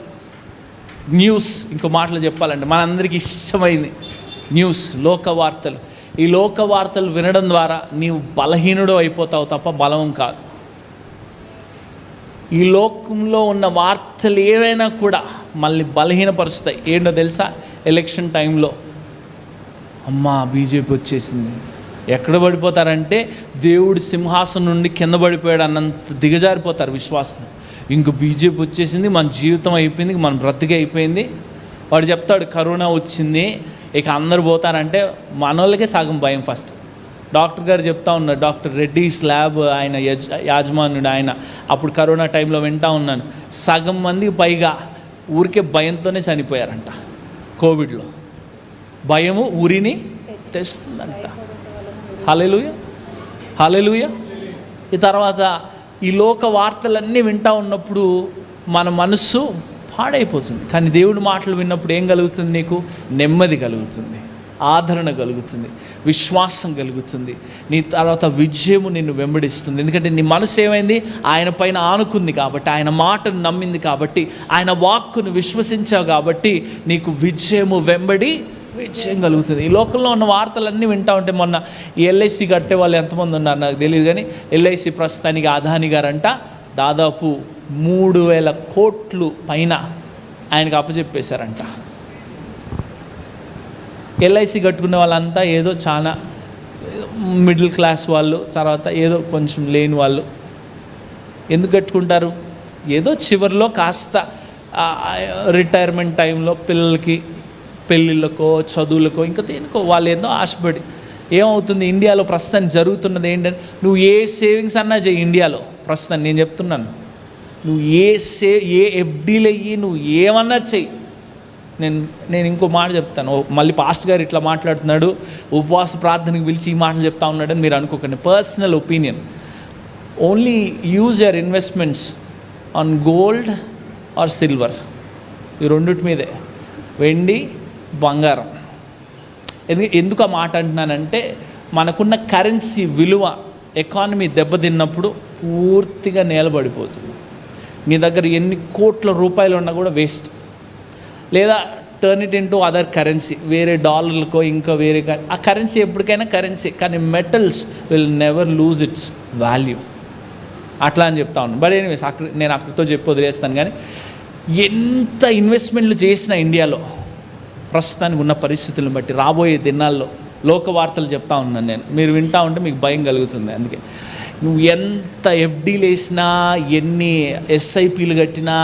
న్యూస్, ఇంకో మాటలు చెప్పాలంటే మనందరికీ ఇష్టమైంది న్యూస్, లోకవార్తలు. ఈ లోకవార్తలు వినడం ద్వారా నీవు బలహీనుడు అయిపోతావు తప్ప బలం కాదు. ఈ లోకంలో ఉన్న వార్తలు ఏవైనా కూడా మళ్ళీ బలహీనపరుస్తాయి. ఏంటో తెలుసా? ఎలక్షన్ టైంలో అమ్మా బీజేపీ వచ్చేసింది, ఎక్కడ పడిపోతారంటే దేవుడి సింహాసనం నుండి కింద పడిపోయాడు అన్నంత దిగజారిపోతారు విశ్వాసం. ఇంక బీజేపీ వచ్చేసింది, మన జీవితం అయిపోయింది, మన బ్రతికే అయిపోయింది. వాడు చెప్తాడు కరోనా వచ్చింది, ఇక అందరు పోతారంటే మనోళ్ళకే సగం భయం. ఫస్ట్ డాక్టర్ గారు చెప్తా ఉన్నారు, డాక్టర్ రెడ్డిస్ ల్యాబ్ ఆయన యాజమాన్యుడు ఆయన, అప్పుడు కరోనా టైంలో వింటా ఉన్నాను, సగం మందికి పైగా ఊరికే భయంతోనే చనిపోయారంట. కోవిడ్లో భయము ఊరిని తెస్తుందంట. హల్లెలూయా, హల్లెలూయా. ఈ తర్వాత ఈ లోక వార్తలన్నీ వింటూ ఉన్నప్పుడు మన మనస్సు పాడైపోతుంది. కానీ దేవుడి మాటలు విన్నప్పుడు ఏం కలుగుతుంది? నీకు నెమ్మది కలుగుతుంది, ఆదరణ కలుగుతుంది, విశ్వాసం కలుగుతుంది. నీ తర్వాత విజయము నిన్ను వెంబడిస్తుంది. ఎందుకంటే నీ మనసు ఏమైంది? ఆయన పైన ఆనుకుంది కాబట్టి, ఆయన మాటను నమ్మింది కాబట్టి, ఆయన వాక్కును విశ్వసించావు కాబట్టి నీకు విజయము వెంబడి విజయం కలుగుతుంది. ఈ లోకంలో ఉన్న వార్తలన్నీ వింటూ ఉంటే, మొన్న ఈ ఎల్ఐసి కట్టే వాళ్ళు ఎంతమంది ఉన్నారు నాకు తెలియదు, కానీ ఎల్ఐసి ప్రస్తుతానికి అదాని గారంట దాదాపు 3,000 కోట్లు పైన ఆయనకు అప్పచెప్పేశారంట. ఎల్ఐసి కట్టుకునే వాళ్ళంతా ఏదో చాలా మిడిల్ క్లాస్ వాళ్ళు, తర్వాత ఏదో కొంచెం లేని వాళ్ళు. ఎందుకు కట్టుకుంటారు? ఏదో చివరిలో కాస్త రిటైర్మెంట్ టైంలో పిల్లలకి పెళ్ళిళ్ళకో చదువులకో ఇంకా దేనికో వాళ్ళు ఏదో ఆశపడి. ఏమవుతుంది ఇండియాలో ప్రస్తుతం జరుగుతున్నది ఏంటంటే, నువ్వు ఏ సేవింగ్స్ అన్నా చేయి ఇండియాలో ప్రస్తుతం, నేను చెప్తున్నాను, నువ్వు ఏ ఎఫ్డీలు అయ్యి నువ్వు ఏమన్నా చెయ్యి. నేను ఇంకో మాట చెప్తాను, మళ్ళీ పాస్ట్ గారు ఇట్లా మాట్లాడుతున్నాడు, ఉపవాస ప్రార్థనకు పిలిచి ఈ మాటలు చెప్తా ఉన్నాడని మీరు అనుకోకండి. Personal opinion, only use your investments on gold or silver. ఈ రెండిటి మీదే, వెండి బంగారం. ఎందుకు ఆ మాట అంటున్నానంటే, మనకున్న కరెన్సీ విలువ ఎకానమీ దెబ్బతిన్నప్పుడు పూర్తిగా నేలబడిపోతుంది. మీ దగ్గర ఎన్ని కోట్ల రూపాయలు ఉన్నా కూడా వేస్ట్. లేదా turn it into other currency, వేరే డాలర్లకో ఇంకా వేరే, ఆ కరెన్సీ ఎప్పటికైనా కరెన్సీ, కానీ metals will never loose it's value. అట్లా అని చెప్తా ఉన్నాను. బట్ ఎనీవేస్ నేను అక్కడితో చెప్పి వదిలేస్తాను. కానీ ఎంత ఇన్వెస్ట్మెంట్లు చేసినా ఇండియాలో ప్రస్తుతానికి ఉన్న పరిస్థితులను బట్టి రాబోయే దినాల్లో లోక వార్తలు చెప్తా ఉన్నాను నేను, మీరు వింటూ ఉంటే మీకు భయం కలుగుతుంది. అందుకే నువ్వు ఎంత ఎఫ్డీలు వేసినా, ఎన్ని ఎస్ఐపీలు కట్టినా,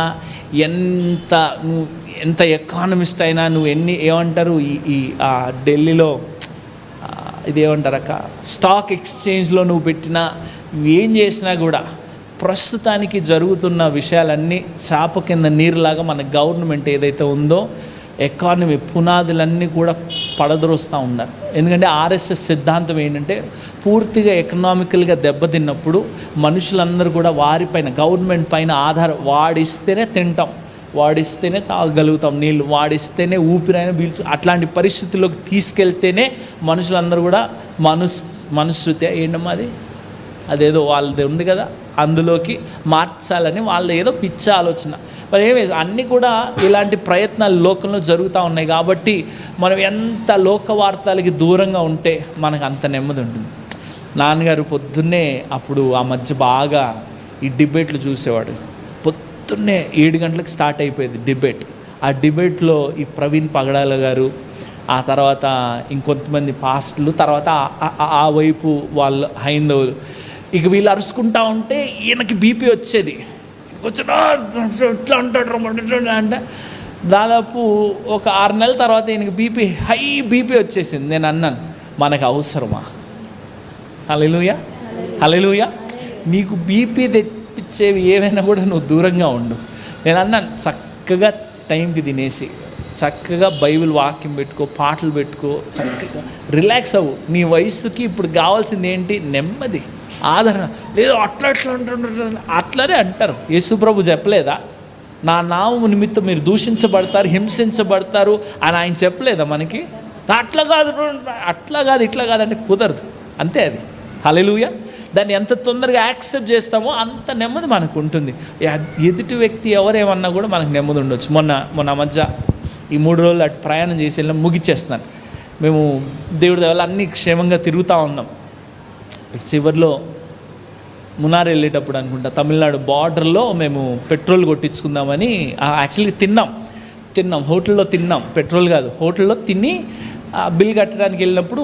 నువ్వు ఎంత ఎకానమిస్ట్ అయినా, నువ్వు ఏమంటారు ఈ ఢిల్లీలో ఇదేమంటారు అక్క, స్టాక్ ఎక్స్చేంజ్లో నువ్వు పెట్టినా, నువ్వేం చేసినా కూడా ప్రస్తుతానికి జరుగుతున్న విషయాలన్నీ చాప కింద నీరులాగా మన గవర్నమెంట్ ఏదైతే ఉందో ఎకానమీ పునాదులన్నీ కూడా పడద్రోస్తూ ఉన్నారు. ఎందుకంటే ఆర్ఎస్ఎస్ సిద్ధాంతం ఏంటంటే, పూర్తిగా ఎకనామికల్గా దెబ్బతిన్నప్పుడు మనుషులందరూ కూడా వారిపైన, గవర్నమెంట్ పైన వాడిస్తేనే తింటాం, వాడిస్తేనే తాగగలుగుతాం నీళ్ళు, వాడిస్తేనే ఊపిరైనా పీల్చు, అట్లాంటి పరిస్థితుల్లోకి తీసుకెళ్తేనే మనుషులందరూ కూడా మనుశృతి ఏంటమ్మా అదేదో వాళ్ళది ఉంది కదా, అందులోకి మార్చాలని వాళ్ళ ఏదో పిచ్చ ఆలోచన. మరి ఏమేసి అన్నీ కూడా ఇలాంటి ప్రయత్నాలు లోకంలో జరుగుతూ ఉన్నాయి. కాబట్టి మనం ఎంత లోక వార్తలకి దూరంగా ఉంటే మనకు అంత నెమ్మది ఉంటుంది. నాన్నగారు పొద్దున్నే అప్పుడు ఆ మధ్య బాగా ఈ డిబేట్లు చూసేవాడు. పొద్దున్నే 7 గంటలకు స్టార్ట్ అయిపోయేది డిబేట్. ఆ డిబేట్లో ఈ ప్రవీణ్ పగడాల గారు, ఆ తర్వాత ఇంకొంతమంది పాస్టులు, తర్వాత ఆ వైపు వాళ్ళు హైందవులు, ఇక వీళ్ళు అరుచుకుంటా ఉంటే ఈయనకి బీపీ వచ్చేది. వచ్చినా ఇట్లా అంటాడు అంటే దాదాపు ఒక 6 నెలల తర్వాత ఈయనకి హై బీపీ వచ్చేసింది. నేను అన్నాను, మనకు అవసరమా? హల్లెలూయా, హల్లెలూయా. నీకు బీపీ తెప్పించేవి ఏవైనా కూడా నువ్వు దూరంగా ఉండు. నేను అన్నాను, చక్కగా టైంకి తినేసి, చక్కగా బైబిల్ వాక్యం పెట్టుకో, పాటలు పెట్టుకో, చక్కగా రిలాక్స్ అవ్వు. నీ వయసుకి ఇప్పుడు కావాల్సింది ఏంటి? నెమ్మది, ఆదరణ. లేదు అట్లా అట్లనే అంటారు. యేసుప్రభు చెప్పలేదా, నా నామము నిమిత్తం మీరు దూషించబడతారు, హింసించబడతారు అని ఆయన చెప్పలేదా మనకి? అట్లా కాదు ఇట్లా కాదంటే కుదరదు. అంతే అది. హల్లెలూయా. దాన్ని ఎంత తొందరగా యాక్సెప్ట్ చేస్తామో అంత నెమ్మది మనకు ఉంటుంది. ఎదుటి వ్యక్తి ఎవరేమన్నా కూడా మనకు నెమ్మది ఉండొచ్చు. మొన్న మధ్య ఈ 3 రోజులు అటు ప్రయాణం చేసి వెళ్ళిన ముగిచ్చేస్తున్నాను. మేము దేవుడి వల్ల అన్నీ క్షేమంగా తిరుగుతూ ఉన్నాం. చివరిలో మునార్ వెళ్ళేటప్పుడు అనుకుంటా, తమిళనాడు బార్డర్లో మేము పెట్రోల్ కొట్టించుకుందామని యాక్చువల్లీ తిన్నాం హోటల్లో తిన్నాం, పెట్రోల్ కాదు, హోటల్లో తిని బిల్ కట్టడానికి వెళ్ళినప్పుడు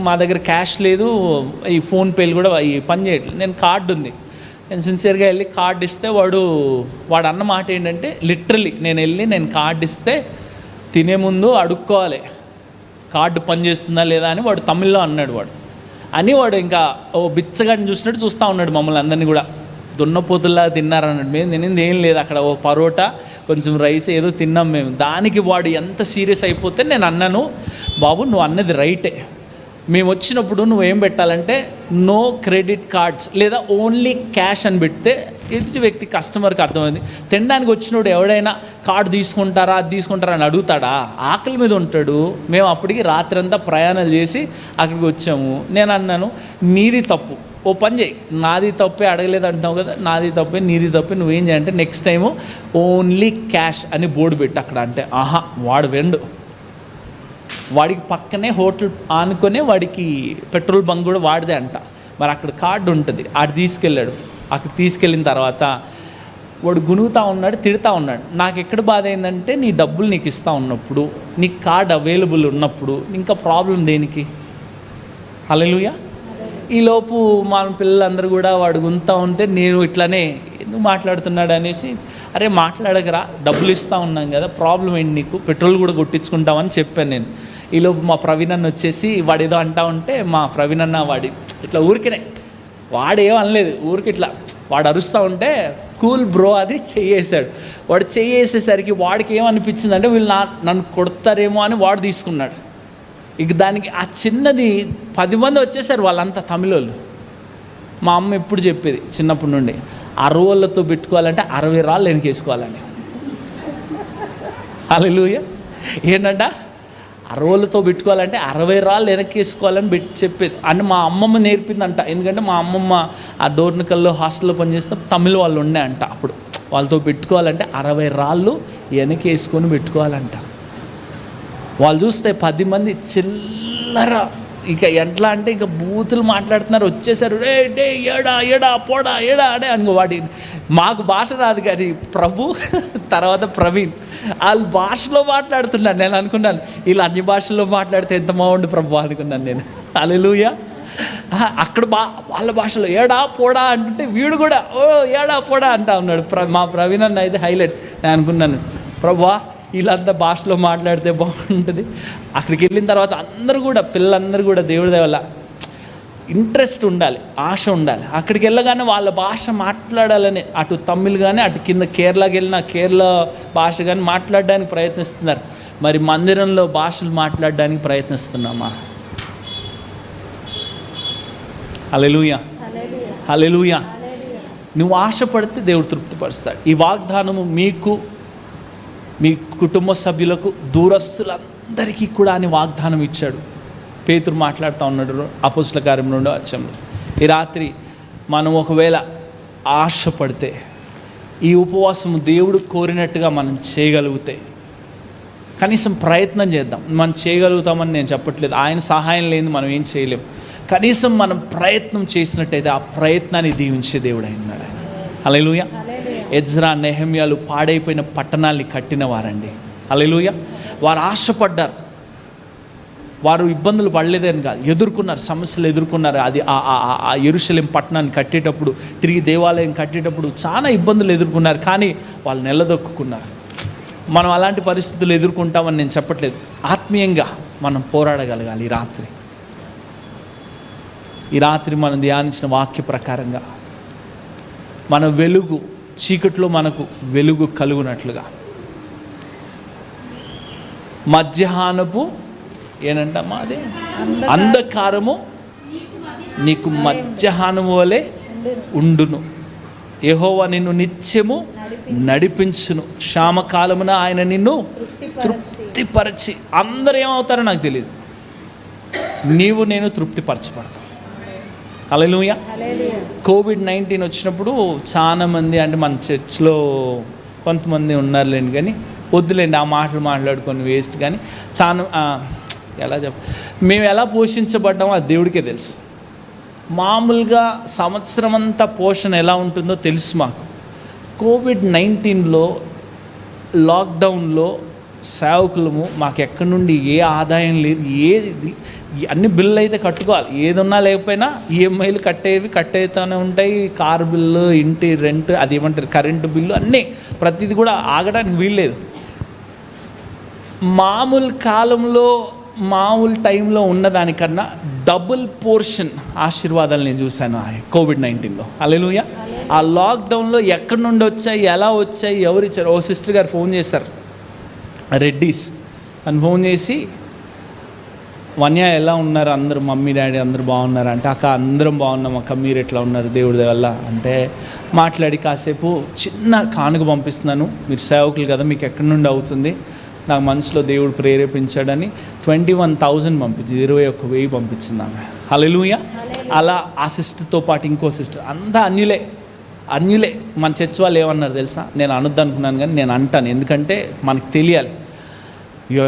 మా దగ్గర క్యాష్ లేదు, ఈ ఫోన్పేలు కూడా ఈ పని చేయట్లేదు. నేను కార్డు ఉంది, నేను సిన్సియర్గా వెళ్ళి కార్డు ఇస్తే వాడు అన్న మాట ఏంటంటే, లిటరలీ నేను కార్డు ఇస్తే తినే ముందు అడుక్కోవాలి కార్డు పనిచేస్తుందా లేదా అని వాడు తమిళ్లో అన్నాడు. వాడు ఇంకా బిచ్చగాడిని చూసినట్టు చూస్తూ ఉన్నాడు మమ్మల్ని అందరినీ కూడా. దున్నపోతుల్లా తిన్నారన్నాడు. మేము తినింది ఏం లేదు అక్కడ, ఓ పరోటా కొంచెం రైస్ ఏదో తిన్నాం మేము. దానికి వాడు ఎంత సీరియస్ అయిపోతే నేను అన్నాను, బాబు నువ్వు అన్నది రైటే, మేము వచ్చినప్పుడు నువ్వేం పెట్టాలంటే నో క్రెడిట్ కార్డ్స్ లేదా ఓన్లీ క్యాష్ అని పెడితే ఎదుటి వ్యక్తి కస్టమర్కి అర్థమైంది. తినడానికి వచ్చినోడు ఎవడైనా కార్డు తీసుకుంటారా అది తీసుకుంటారా అని అడుగుతాడా? ఆకలి మీద ఉంటాడు. మేము అప్పటికి రాత్రంతా ప్రయాణాలు చేసి అక్కడికి వచ్చాము. నేను అన్నాను, నీది తప్పు, ఓ పని చేయి, నాది తప్పే అడగలేదు అంటున్నావు కదా, నాది తప్పే నీది తప్పే, నువ్వేం చేయాలంటే నెక్స్ట్ టైము ఓన్లీ క్యాష్ అని బోర్డు పెట్టి అక్కడ. అంటే వాడు వాడికి పక్కనే హోటల్ ఆనుకొనే వాడికి పెట్రోల్ బంక్ కూడా వాడిదే అంట. మరి అక్కడ కార్డు ఉంటుంది, ఆడు తీసుకెళ్ళాడు. అక్కడ తీసుకెళ్ళిన తర్వాత వాడు గునుగుతూ ఉన్నాడు, తిడతా ఉన్నాడు. నాకు ఎక్కడ బాధ అయిందంటే, నీ డబ్బులు నీకు ఇస్తూ ఉన్నప్పుడు, నీకు కార్డ్ అవైలబుల్ ఉన్నప్పుడు ఇంకా ప్రాబ్లం దేనికి? హల్లెలూయా. ఈలోపు మన పిల్లలందరూ కూడా వాడు గుంతా ఉంటే నేను ఇట్లానే ఎందుకు మాట్లాడుతున్నాడు అనేసి, అరే మాట్లాడకరా, డబ్బులు ఇస్తూ ఉన్నాం కదా, ప్రాబ్లం ఏంటి నీకు, పెట్రోల్ కూడా కొట్టించుకుంటామని చెప్పాను నేను. ఈలోపు మా ప్రవీణ్ అన్న వచ్చేసి వాడు ఏదో అంటా ఉంటే, మా ప్రవీణ్ అన్న వాడి ఇట్లా ఊరికినే, వాడేం అనలేదు, ఊరికి ఇట్లా వాడు అరుస్తూ ఉంటే, కూల్ బ్రో అది చెయ్యేసాడు. వాడు చెయ్యేసేసరికి వాడికి ఏమనిపించింది అంటే, వీళ్ళు నన్ను కొడతారేమో అని వాడు తీసుకున్నాడు. ఇక దానికి ఆ చిన్నది 10 మంది వచ్చేసారు, వాళ్ళంతా తమిళోళ్ళు. మా అమ్మ ఎప్పుడు చెప్పేది చిన్నప్పటి నుండి, 60 వాళ్ళతో పెట్టుకోవాలంటే 60 రాళ్ళు వెనకేసుకోవాలని. హల్లెలూయా. ఏంటంట, 60 వాళ్ళతో పెట్టుకోవాలంటే 60 రాళ్ళు వెనకేసుకోవాలని చెప్పేది. అంటే మా అమ్మమ్మ నేర్పిందంట. ఎందుకంటే మా అమ్మమ్మ ఆ డోర్నకల్లో హాస్టల్లో పనిచేస్తే తమిళ వాళ్ళు ఉండే అంట. అప్పుడు వాళ్ళతో పెట్టుకోవాలంటే 60 రాళ్ళు వెనకేసుకొని పెట్టుకోవాలంట. వాళ్ళు చూస్తే 10 మంది చిల్లర, ఇక ఎట్లా అంటే ఇక బూతులు మాట్లాడుతున్నారు, వచ్చేసారు, రే డే ఏడా ఏడా పోడా ఏడా అడే అని. వాడి మాకు భాష రాదు కానీ ప్రభు తర్వాత ప్రవీణ్ వాళ్ళు భాషలో మాట్లాడుతున్నాను. నేను అనుకున్నాను, వీళ్ళు అన్ని భాషల్లో మాట్లాడితే ఎంత బాగుండు ప్రభు అనుకున్నాను నేను. హల్లెలూయా. అక్కడ వాళ్ళ భాషలో ఏడా పోడా అంటుంటే వీడు కూడా ఓ ఏడా పోడా అంటా ఉన్నాడు. మా ప్రవీణ్ అన్న అయితే హైలైట్. నేను అనుకున్నాను, ప్రభువా వీళ్ళంతా భాషలో మాట్లాడితే బాగుంటుంది. అక్కడికి వెళ్ళిన తర్వాత అందరూ కూడా, పిల్లలందరూ కూడా దేవుడి వల్ల ఇంట్రెస్ట్ ఉండాలి, ఆశ ఉండాలి. అక్కడికి వెళ్ళగానే వాళ్ళ భాష మాట్లాడాలని, అటు తమిళ్ కానీ అటు కింద కేరళకి వెళ్ళిన కేరళ భాష కానీ మాట్లాడడానికి ప్రయత్నిస్తున్నారు. మరి మందిరంలో భాషలు మాట్లాడడానికి ప్రయత్నిస్తున్నామా? హల్లెలూయా, హల్లెలూయా. నువ్వు ఆశపడితే దేవుడు తృప్తిపరుస్తాడు. ఈ వాగ్దానము మీకు, మీ కుటుంబ సభ్యులకు, దూరస్తులందరికీ కూడా అని వాగ్దానం ఇచ్చాడు. పేతురు మాట్లాడుతూ ఉన్నాడు అపోస్తల కార్యం 2వ అధ్యాయంలో. ఈ రాత్రి మనం ఒకవేళ ఆశపడితే, ఈ ఉపవాసము దేవుడు కోరినట్టుగా మనం చేయగలిగితే, కనీసం ప్రయత్నం చేద్దాం. మనం చేయగలుగుతామని నేను చెప్పట్లేదు, ఆయన సహాయం లేని మనం ఏం చేయలేం. కనీసం మనం ప్రయత్నం చేసినట్టయితే ఆ ప్రయత్నాన్ని దీవించే దేవుడు అయినాడు ఆయన. హల్లెలూయా. ఎజ్రా, నెహెమ్యాలు పాడైపోయిన పట్టణాల్ని కట్టిన వారండి. హల్లెలూయా. వారు ఆశపడ్డారు, వారు ఇబ్బందులు పడలేదని కాదు, ఎదుర్కొన్నారు, సమస్యలు ఎదుర్కొన్నారు. అది ఆ యెరూషలేం పట్టణాన్ని కట్టేటప్పుడు, తిరిగి దేవాలయం కట్టేటప్పుడు చాలా ఇబ్బందులు ఎదుర్కొన్నారు. కానీ వాళ్ళు నిలదొక్కున్నారు. మనం అలాంటి పరిస్థితులు ఎదుర్కొంటామని నేను చెప్పట్లేదు. ఆత్మీయంగా మనం పోరాడగలగాలి. ఈ రాత్రి మనం ధ్యానించిన వాక్య ప్రకారంగా మన వెలుగు, చీకట్లో మనకు వెలుగు కలుగునట్లుగా, మధ్యాహ్నపు ఏనంట మాది అంధకారము నీకు మధ్యాహ్నము వలె ఉండును. యెహోవా నిన్ను నిత్యము నడిపించును. క్షామకాలమున ఆయన నిన్ను తృప్తిపరచి. అందరూ ఏమవుతారో నాకు తెలియదు, నీవు నేను తృప్తిపరచబడతాం. హల్లెలూయా. COVID-19 వచ్చినప్పుడు చాలామంది, అంటే మన చర్చ్లో కొంతమంది ఉన్నారులేండి, కానీ వద్దులేండి ఆ మాటలు మాట్లాడుకొని వేస్ట్. కానీ చాలా మేము ఎలా పోషించబడ్డామో అది దేవుడికే తెలుసు. మామూలుగా సంవత్సరం అంతా పోషణ ఎలా ఉంటుందో తెలుసు మాకు. COVID-19లో లాక్డౌన్లో సేవకులము మాకు ఎక్కడి నుండి ఏ ఆదాయం లేదు, ఏది అన్ని బిల్లు అయితే కట్టుకోవాలి, ఏదున్నా లేకపోయినా ఈఎంఐలు కట్టేతూనే ఉంటాయి. కారు బిల్లు, ఇంటి రెంట్, అది ఏమంటారు కరెంటు బిల్లు, అన్నీ ప్రతిదీ కూడా ఆగడానికి వీల్లేదు. మామూలు కాలంలో మామూలు టైంలో ఉన్నదానికన్నా డబుల్ పోర్షన్ ఆశీర్వాదాలు నేను చూశాను COVID-19లో. హల్లెలూయా. ఆ లాక్డౌన్లో ఎక్కడి నుండి వచ్చాయి, ఎలా వచ్చాయి, ఎవరు ఇచ్చారు? ఓ సిస్టర్ గారు ఫోన్ చేశారు, రెడ్డీస్ అని ఫోన్ చేసి, వన్యా ఎలా ఉన్నారు, అందరూ మమ్మీ డాడీ అందరూ బాగున్నారు అంటే, అక్క అందరం బాగున్నాం అక్క, మీరు ఎట్లా ఉన్నారు దేవుడి వల్ల అంటే, మాట్లాడి కాసేపు చిన్న కానుక పంపిస్తున్నాను, మీరు సేవకులు కదా, మీకు ఎక్కడి నుండి అవుతుంది, నాకు మనసులో దేవుడు ప్రేరేపించాడని 21,000 పంపించి 21,000 పంపించింది ఆమె. హల్లెలూయా. అలా ఆ సిస్టర్తో పాటు ఇంకో సిస్టర్, అంతా అన్యులే. మన చర్చ్ వాళ్ళు ఏమన్నారు తెలుసా? నేను అనొద్దు అనుకున్నాను కానీ నేను అంటాను, ఎందుకంటే మనకు తెలియాలి.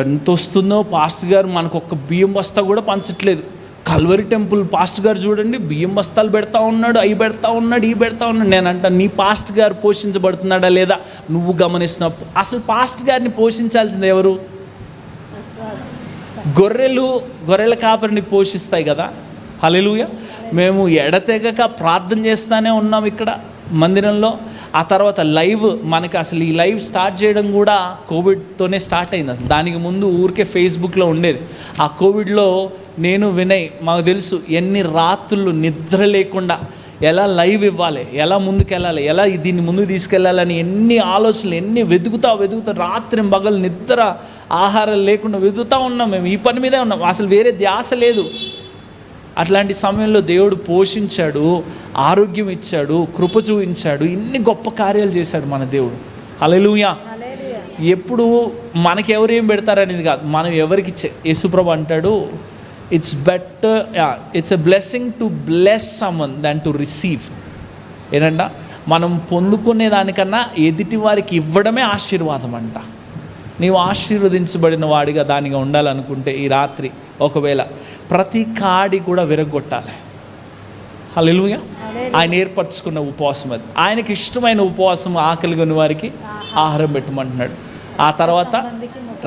ఎంత వస్తుందో, పాస్టర్ గారు మనకు ఒక్క బియ్యం బస్తా కూడా పంచట్లేదు. కల్వరి టెంపుల్ పాస్టర్ గారు చూడండి, బియ్యం బస్తాలు పెడతా ఉన్నాడు, అవి పెడతా ఉన్నాడు, ఇవి పెడతా ఉన్నాడు. నేను అంటాను, నీ పాస్టర్ గారు పోషించబడుతున్నాడా లేదా నువ్వు గమనిస్తున్నావు? అసలు పాస్టర్ గారిని పోషించాల్సింది ఎవరు? గొర్రెల కాపరిని పోషిస్తాయి కదా. హల్లెలూయా. మేము ఎడతెగక ప్రార్థన చేస్తూనే ఉన్నాం ఇక్కడ మందిరంలో. ఆ తర్వాత లైవ్, మనకి అసలు ఈ లైవ్ స్టార్ట్ చేయడం కూడా కోవిడ్తోనే స్టార్ట్ అయింది. అసలు దానికి ముందు ఊరికే ఫేస్బుక్లో ఉండేది. ఆ కోవిడ్లో నేను వినయ్ మాకు తెలుసు ఎన్ని రాత్రులు నిద్ర లేకుండా ఎలా లైవ్ ఇవ్వాలి, ఎలా ముందుకెళ్ళాలి, ఎలా దీన్ని ముందుకు తీసుకెళ్ళాలని ఎన్ని ఆలోచనలు, ఎన్ని వెతుకుతా రాత్రి పగలు నిద్ర ఆహారం లేకుండా వెతుకుతూ ఉన్నాం. మేము ఈ పని మీదే ఉన్నాం, అసలు వేరే ధ్యాస లేదు. అట్లాంటి సమయంలో దేవుడు పోషించాడు, ఆరోగ్యం ఇచ్చాడు, కృప చూపించాడు, ఇన్ని గొప్ప కార్యాలు చేశాడు మన దేవుడు. హల్లెలూయా. ఎప్పుడు మనకెవరేం పెడతారనేది కాదు, మనం ఎవరికి యేసుప్రభు అంటాడు, it's a blessing to bless someone than to receive. ఏంటంట, మనం పొందుకునే దానికన్నా ఎదుటి వారికి ఇవ్వడమే ఆశీర్వాదం అంట. నీవు ఆశీర్వదించబడిన వాడిగా దానిగా ఉండాలనుకుంటే ఈ రాత్రి ఒకవేళ ప్రతి కాడి కూడా విరగొట్టాలి. హల్లెలూయా. ఆయన ఏర్పరచుకున్న ఉపవాసం అది, ఆయనకి ఇష్టమైన ఉపవాసం. ఆకలి కొని వారికి ఆహారం పెట్టమంటున్నాడు. ఆ తర్వాత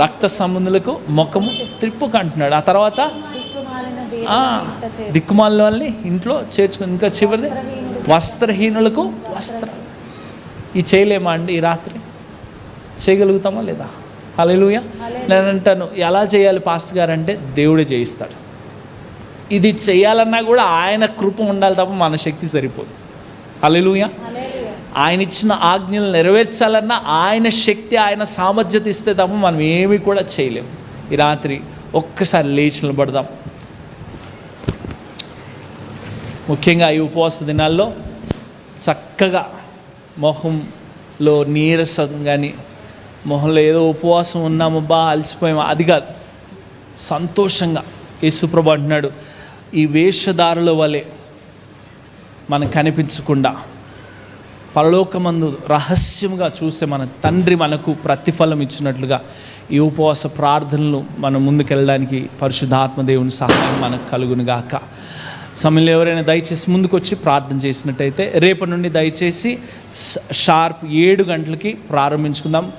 రక్త సంబంధులకు ముఖము త్రిప్పుకంటున్నాడు. ఆ తర్వాత దిక్కుమాలిన వాళ్ళని ఇంట్లో చేర్చుకుని, ఇంకా చివరిది వస్త్రహీనులకు వస్త్రం. ఈ చేయలేమా అండి? ఈ రాత్రి చేయగలుగుతామా లేదా? హల్లెలూయా. నేను అంటాను, ఎలా చేయాలి పాస్టర్ గారు అంటే, దేవుడే చేయిస్తాడు. ఇది చేయాలన్నా కూడా ఆయన కృప ఉండాలి తప్ప మన శక్తి సరిపోదు. హల్లెలూయా. ఆయన ఇచ్చిన ఆజ్ఞలు నెరవేర్చాలన్నా ఆయన శక్తి, ఆయన సామర్థ్యత ఇస్తే తప్ప మనం ఏమీ కూడా చేయలేము. ఈ రాత్రి ఒక్కసారి లేచి నిలబడదాం. ముఖ్యంగా ఈ ఉపవాస దినాల్లో చక్కగా మొహంలో నీరసం కానీ, మొహంలో ఏదో ఉపవాసం ఉన్నామబ్బా అలసిపోయామా అది కాదు, సంతోషంగా యేసుప్రభు అంటున్నాడు, ఈ వేషధారుల వలె మనకు కనిపించకుండా పరలోకమందు రహస్యంగా చూసే మన తండ్రి మనకు ప్రతిఫలం ఇచ్చినట్లుగా ఈ ఉపవాస ప్రార్థనలు మనం ముందుకెళ్ళడానికి పరిశుద్ధాత్మ దేవుని సహాయం మనకు కలుగునుగాక. సమయంలో ఎవరైనా దయచేసి ముందుకు వచ్చి ప్రార్థన చేసినట్టయితే రేపటి నుండి దయచేసి షార్ప్ 7 గంటలకి ప్రారంభించుకుందాం.